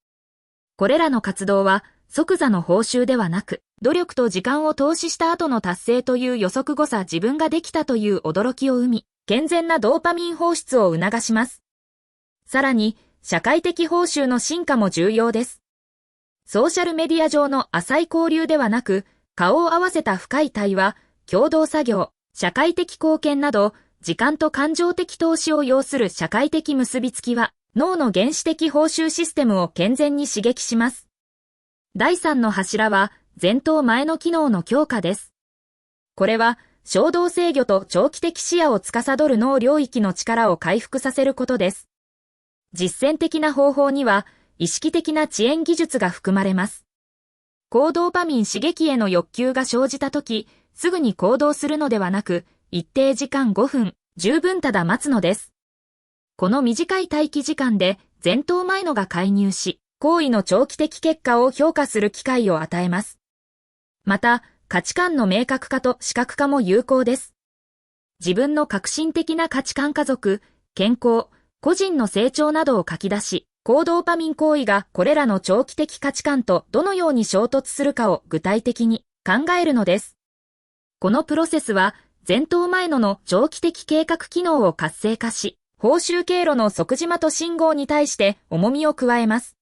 これらの活動は即座の報酬ではなく、努力と時間を投資した後の達成という予測誤差自分ができたという驚きを生み、健全なドーパミン放出を促します。さらに、社会的報酬の進化も重要です。ソーシャルメディア上の浅い交流ではなく、顔を合わせた深い対話、共同作業、社会的貢献など、時間と感情的投資を要する社会的結びつきは、脳の原始的報酬システムを健全に刺激します。第3の柱は、前頭前の機能の強化です。これは、衝動制御と長期的視野を司る脳領域の力を回復させることです。実践的な方法には、意識的な遅延技術が含まれます。高ドーパミン刺激への欲求が生じたとき、すぐに行動するのではなく、一定時間5分、十分ただ待つのです。この短い待機時間で、前頭前のが介入し、行為の長期的結果を評価する機会を与えます。また、価値観の明確化と視覚化も有効です。自分の革新的な価値観家族、健康、個人の成長などを書き出し、高ドーパミン行為がこれらの長期的価値観とどのように衝突するかを具体的に考えるのです。このプロセスは前頭前野の長期的計画機能を活性化し、報酬経路の即時的信号に対して重みを加えます。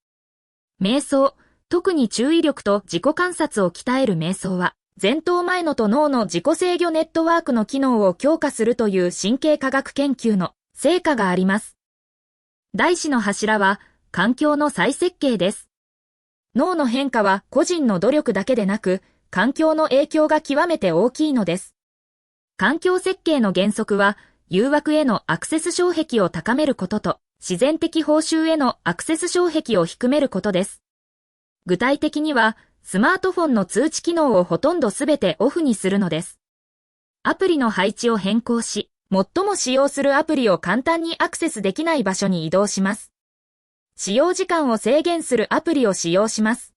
瞑想、特に注意力と自己観察を鍛える瞑想は、前頭前野と脳の自己制御ネットワークの機能を強化するという神経科学研究の成果があります。第4の柱は、環境の再設計です。脳の変化は個人の努力だけでなく、環境の影響が極めて大きいのです。環境設計の原則は、誘惑へのアクセス障壁を高めることと、自然的報酬へのアクセス障壁を低めることです。具体的には、スマートフォンの通知機能をほとんどすべてオフにするのです。アプリの配置を変更し、最も使用するアプリを簡単にアクセスできない場所に移動します。使用時間を制限するアプリを使用します。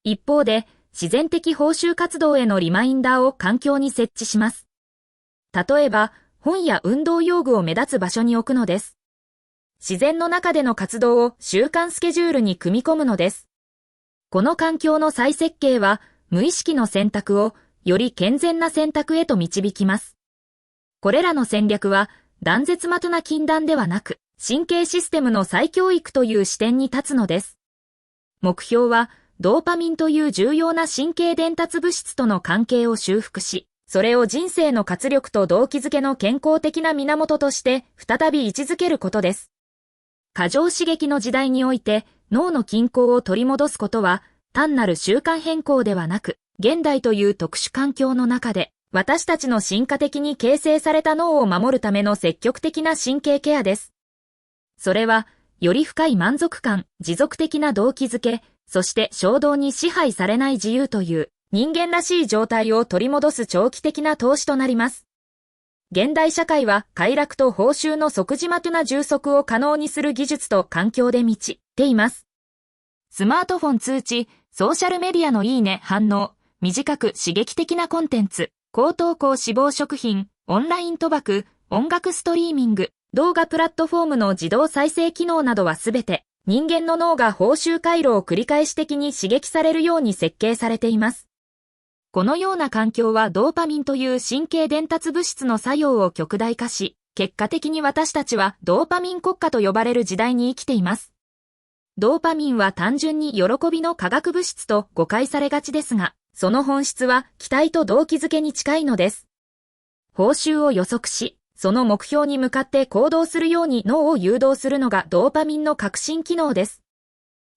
一方で、自然的報酬活動へのリマインダーを環境に設置します。例えば、本や運動用具を目立つ場所に置くのです。自然の中での活動を習慣スケジュールに組み込むのです。この環境の再設計は、無意識の選択をより健全な選択へと導きます。これらの戦略は、断絶的な禁断ではなく、神経システムの再教育という視点に立つのです。目標は、ドーパミンという重要な神経伝達物質との関係を修復し、それを人生の活力と動機づけの健康的な源として再び位置づけることです。過剰刺激の時代において脳の均衡を取り戻すことは単なる習慣変更ではなく、現代という特殊環境の中で私たちの進化的に形成された脳を守るための積極的な神経ケアです。それは、より深い満足感、持続的な動機づけ、そして衝動に支配されない自由という人間らしい状態を取り戻す長期的な投資となります。現代社会は快楽と報酬の即時的な充足を可能にする技術と環境で満ちています。スマートフォン通知、ソーシャルメディアのいいね反応、短く刺激的なコンテンツ、高投稿脂肪食品、オンライン賭博、音楽ストリーミング、動画プラットフォームの自動再生機能などはすべて人間の脳が報酬回路を繰り返し的に刺激されるように設計されています。このような環境はドーパミンという神経伝達物質の作用を極大化し、結果的に私たちはドーパミン国家と呼ばれる時代に生きています。ドーパミンは単純に喜びの化学物質と誤解されがちですが、その本質は期待と動機づけに近いのです。報酬を予測し、その目標に向かって行動するように脳を誘導するのがドーパミンの革新機能です。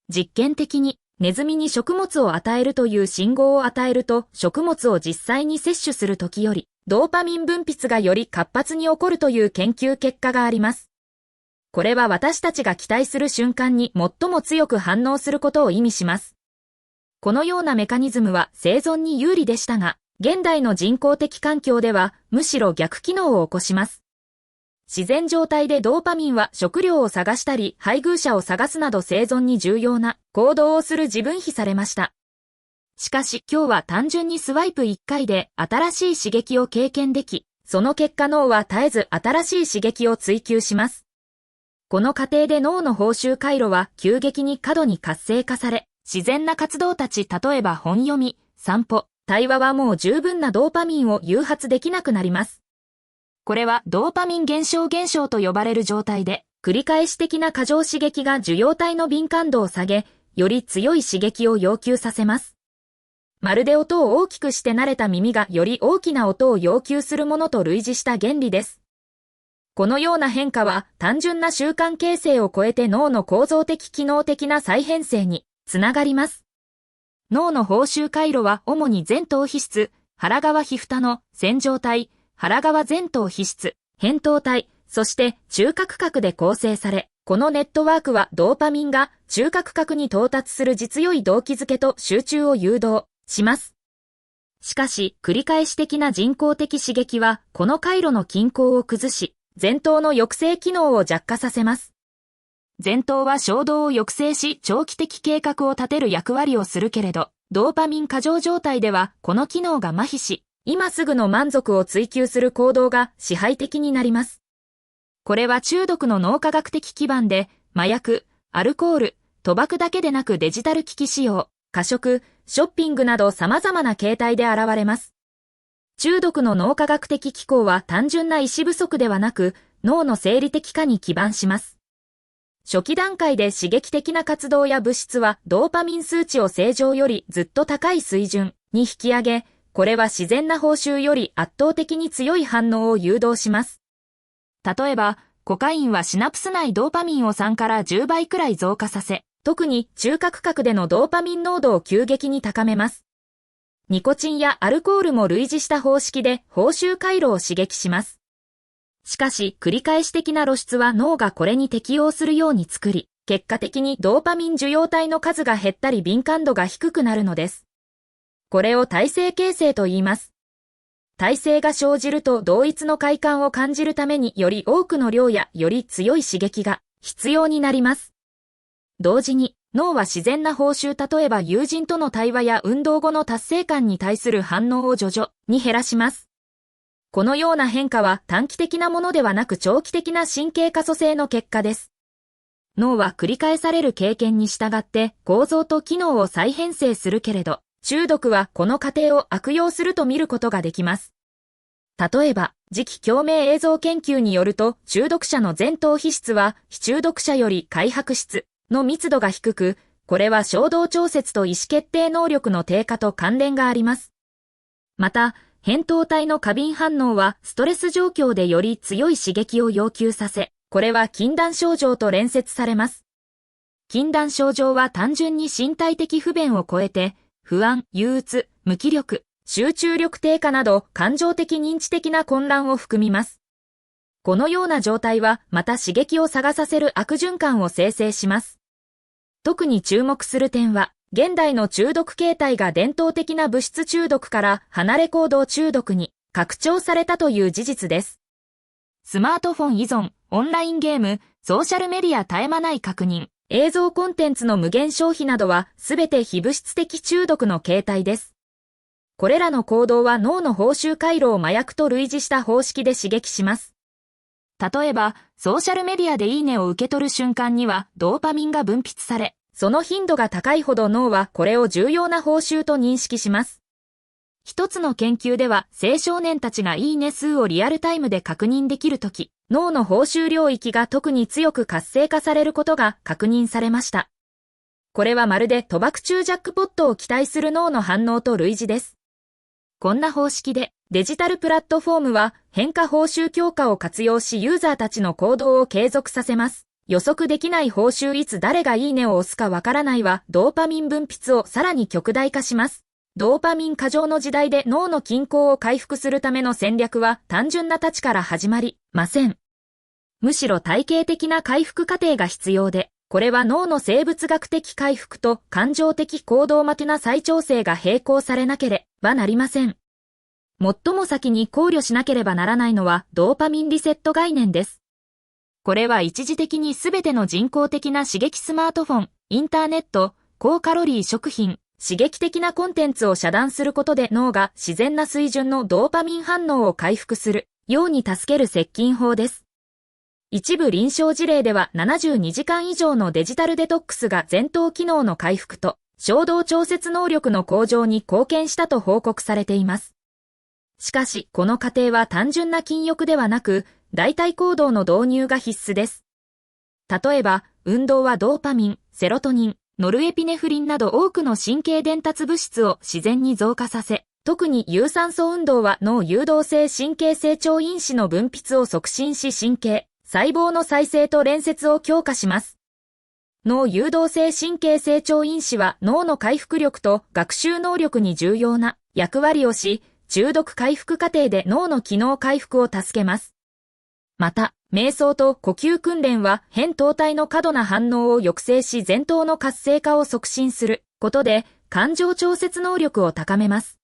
実験的にネズミに食物を与えるという信号を与えると食物を実際に摂取するときよりドーパミン分泌がより活発に起こるという研究結果があります。これは私たちが期待する瞬間に最も強く反応することを意味します。このようなメカニズムは生存に有利でしたが、現代の人工的環境ではむしろ逆機能を起こします。自然状態でドーパミンは食料を探したり配偶者を探すなど生存に重要な行動をする自分比されました。しかし今日は単純にスワイプ1回で新しい刺激を経験でき、その結果脳は絶えず新しい刺激を追求します。この過程で脳の報酬回路は急激に過度に活性化され、自然な活動たち例えば本読み、散歩、対話はもう十分なドーパミンを誘発できなくなります。これはドーパミン減少現象と呼ばれる状態で、繰り返し的な過剰刺激が受容体の敏感度を下げ、より強い刺激を要求させます。まるで音を大きくして慣れた耳がより大きな音を要求するものと類似した原理です。このような変化は単純な習慣形成を超えて脳の構造的機能的な再編成につながります。脳の報酬回路は主に前頭皮質、腹側皮蓋の線状体、腹側前頭皮質、扁桃体、そして中核核で構成され、このネットワークはドーパミンが中核核に到達する実良い動機づけと集中を誘導します。しかし、繰り返し的な人工的刺激は、この回路の均衡を崩し、前頭の抑制機能を弱化させます。前頭は衝動を抑制し、長期的計画を立てる役割をするけれど、ドーパミン過剰状態では、この機能が麻痺し、今すぐの満足を追求する行動が支配的になります。これは中毒の脳科学的基盤で、麻薬、アルコール、賭博だけでなくデジタル機器使用、過食、ショッピングなど様々な形態で現れます。中毒の脳科学的機構は単純な意思不足ではなく、脳の生理的化に基盤します。初期段階で刺激的な活動や物質はドーパミン数値を正常よりずっと高い水準に引き上げ、これは自然な報酬より圧倒的に強い反応を誘導します。例えば、コカインはシナプス内ドーパミンを3から10倍くらい増加させ、特に中核核でのドーパミン濃度を急激に高めます。ニコチンやアルコールも類似した方式で報酬回路を刺激します。しかし、繰り返し的な露出は脳がこれに適応するように作り、結果的にドーパミン受容体の数が減ったり敏感度が低くなるのです。これを耐性形成と言います。耐性が生じると同一の快感を感じるためにより多くの量やより強い刺激が必要になります。同時に、脳は自然な報酬例えば友人との対話や運動後の達成感に対する反応を徐々に減らします。このような変化は短期的なものではなく長期的な神経可塑性の結果です。脳は繰り返される経験に従って構造と機能を再編成するけれど、中毒はこの過程を悪用すると見ることができます。例えば、磁気共鳴映像研究によると、中毒者の前頭皮質は非中毒者より灰白質の密度が低く、これは衝動調節と意思決定能力の低下と関連があります。また、扁桃体の過敏反応はストレス状況でより強い刺激を要求させ、これは禁断症状と連結されます。禁断症状は単純に身体的不便を超えて、不安、憂鬱、無気力、集中力低下など感情的認知的な混乱を含みます。このような状態はまた刺激を探させる悪循環を生成します。特に注目する点は、現代の中毒形態が伝統的な物質中毒から離れ行動中毒に拡張されたという事実です。スマートフォン依存、オンラインゲーム、ソーシャルメディア絶え間ない確認、映像コンテンツの無限消費などはすべて非物質的中毒の形態です。これらの行動は脳の報酬回路を麻薬と類似した方式で刺激します。例えば、ソーシャルメディアでいいねを受け取る瞬間にはドーパミンが分泌され、その頻度が高いほど脳はこれを重要な報酬と認識します。一つの研究では青少年たちがいいね数をリアルタイムで確認できるとき、脳の報酬領域が特に強く活性化されることが確認されました。これはまるで賭博中ジャックポットを期待する脳の反応と類似です。こんな方式でデジタルプラットフォームは変化報酬強化を活用しユーザーたちの行動を継続させます。予測できない報酬いつ誰がいいねを押すかわからないはドーパミン分泌をさらに極大化します。ドーパミン過剰の時代で脳の均衡を回復するための戦略は単純な太刀から始まりません。むしろ体系的な回復過程が必要で、これは脳の生物学的回復と感情的行動的な再調整が並行されなければなりません。最も先に考慮しなければならないのはドーパミンリセット概念です。これは一時的にすべての人工的な刺激スマートフォン、インターネット、高カロリー食品、刺激的なコンテンツを遮断することで脳が自然な水準のドーパミン反応を回復するように助ける接近法です。一部臨床事例では72時間以上のデジタルデトックスが前頭機能の回復と衝動調節能力の向上に貢献したと報告されています。しかし、この過程は単純な禁欲ではなく、代替行動の導入が必須です。例えば、運動はドーパミン、セロトニン、ノルエピネフリンなど多くの神経伝達物質を自然に増加させ、特に有酸素運動は脳誘導性神経成長因子の分泌を促進し細胞の再生と連接を強化します。脳誘導性神経成長因子は脳の回復力と学習能力に重要な役割をし、中毒回復過程で脳の機能回復を助けます。また、瞑想と呼吸訓練は扁桃体の過度な反応を抑制し前頭の活性化を促進することで感情調節能力を高めます。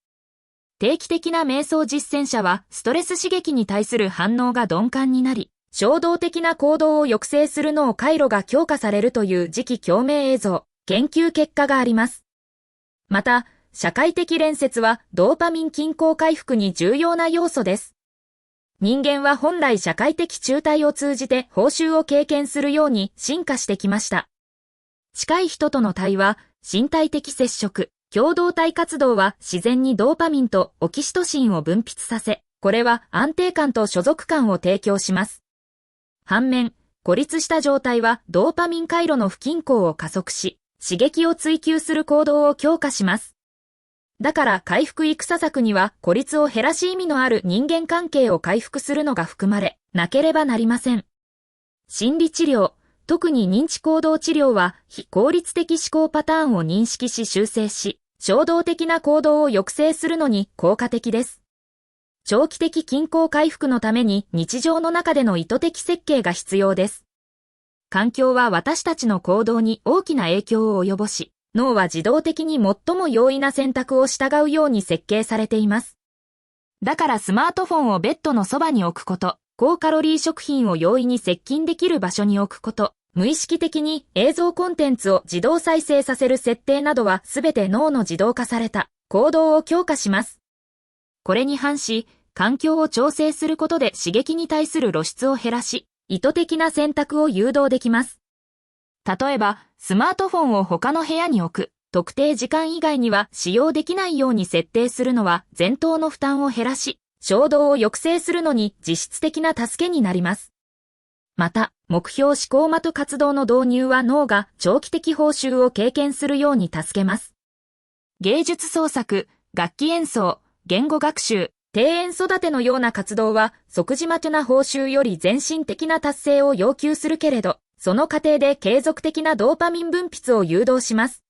定期的な瞑想実践者はストレス刺激に対する反応が鈍感になり、衝動的な行動を抑制する脳回路が強化されるという磁気共鳴映像、研究結果があります。また、社会的連接はドーパミン均衡回復に重要な要素です。人間は本来社会的中退を通じて報酬を経験するように進化してきました。近い人との対話、身体的接触、共同体活動は自然にドーパミンとオキシトシンを分泌させ、これは安定感と所属感を提供します。反面、孤立した状態はドーパミン回路の不均衡を加速し、刺激を追求する行動を強化します。だから回復戦策には孤立を減らし意味のある人間関係を回復するのが含まれなければなりません。心理治療、特に認知行動治療は非効率的思考パターンを認識し修正し、衝動的な行動を抑制するのに効果的です。長期的均衡回復のために日常の中での意図的設計が必要です。環境は私たちの行動に大きな影響を及ぼし、脳は自動的に最も容易な選択を従うように設計されています。だからスマートフォンをベッドのそばに置くこと、高カロリー食品を容易に接近できる場所に置くこと、無意識的に映像コンテンツを自動再生させる設定などはすべて脳の自動化された行動を強化します。これに反し、環境を調整することで刺激に対する露出を減らし、意図的な選択を誘導できます。例えば、スマートフォンを他の部屋に置く、特定時間以外には使用できないように設定するのは前頭の負担を減らし、衝動を抑制するのに実質的な助けになります。また、目標思考的活動の導入は脳が長期的報酬を経験するように助けます。芸術創作、楽器演奏、言語学習、庭園育てのような活動は即時的な報酬より全身的な達成を要求するけれど、その過程で継続的なドーパミン分泌を誘導します。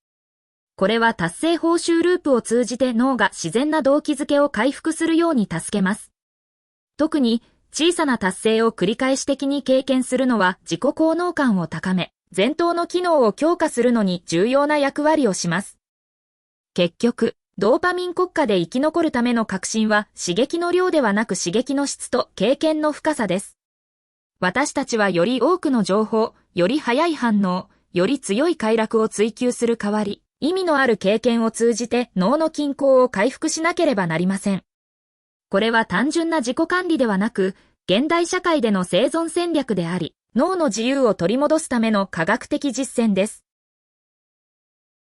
これは達成報酬ループを通じて脳が自然な動機づけを回復するように助けます。特に小さな達成を繰り返し的に経験するのは自己効能感を高め、前頭の機能を強化するのに重要な役割をします。結局、ドーパミン国家で生き残るための革新は刺激の量ではなく刺激の質と経験の深さです。私たちはより多くの情報、より早い反応、より強い快楽を追求する代わり、意味のある経験を通じて脳の均衡を回復しなければなりません。これは単純な自己管理ではなく、現代社会での生存戦略であり、脳の自由を取り戻すための科学的実践です。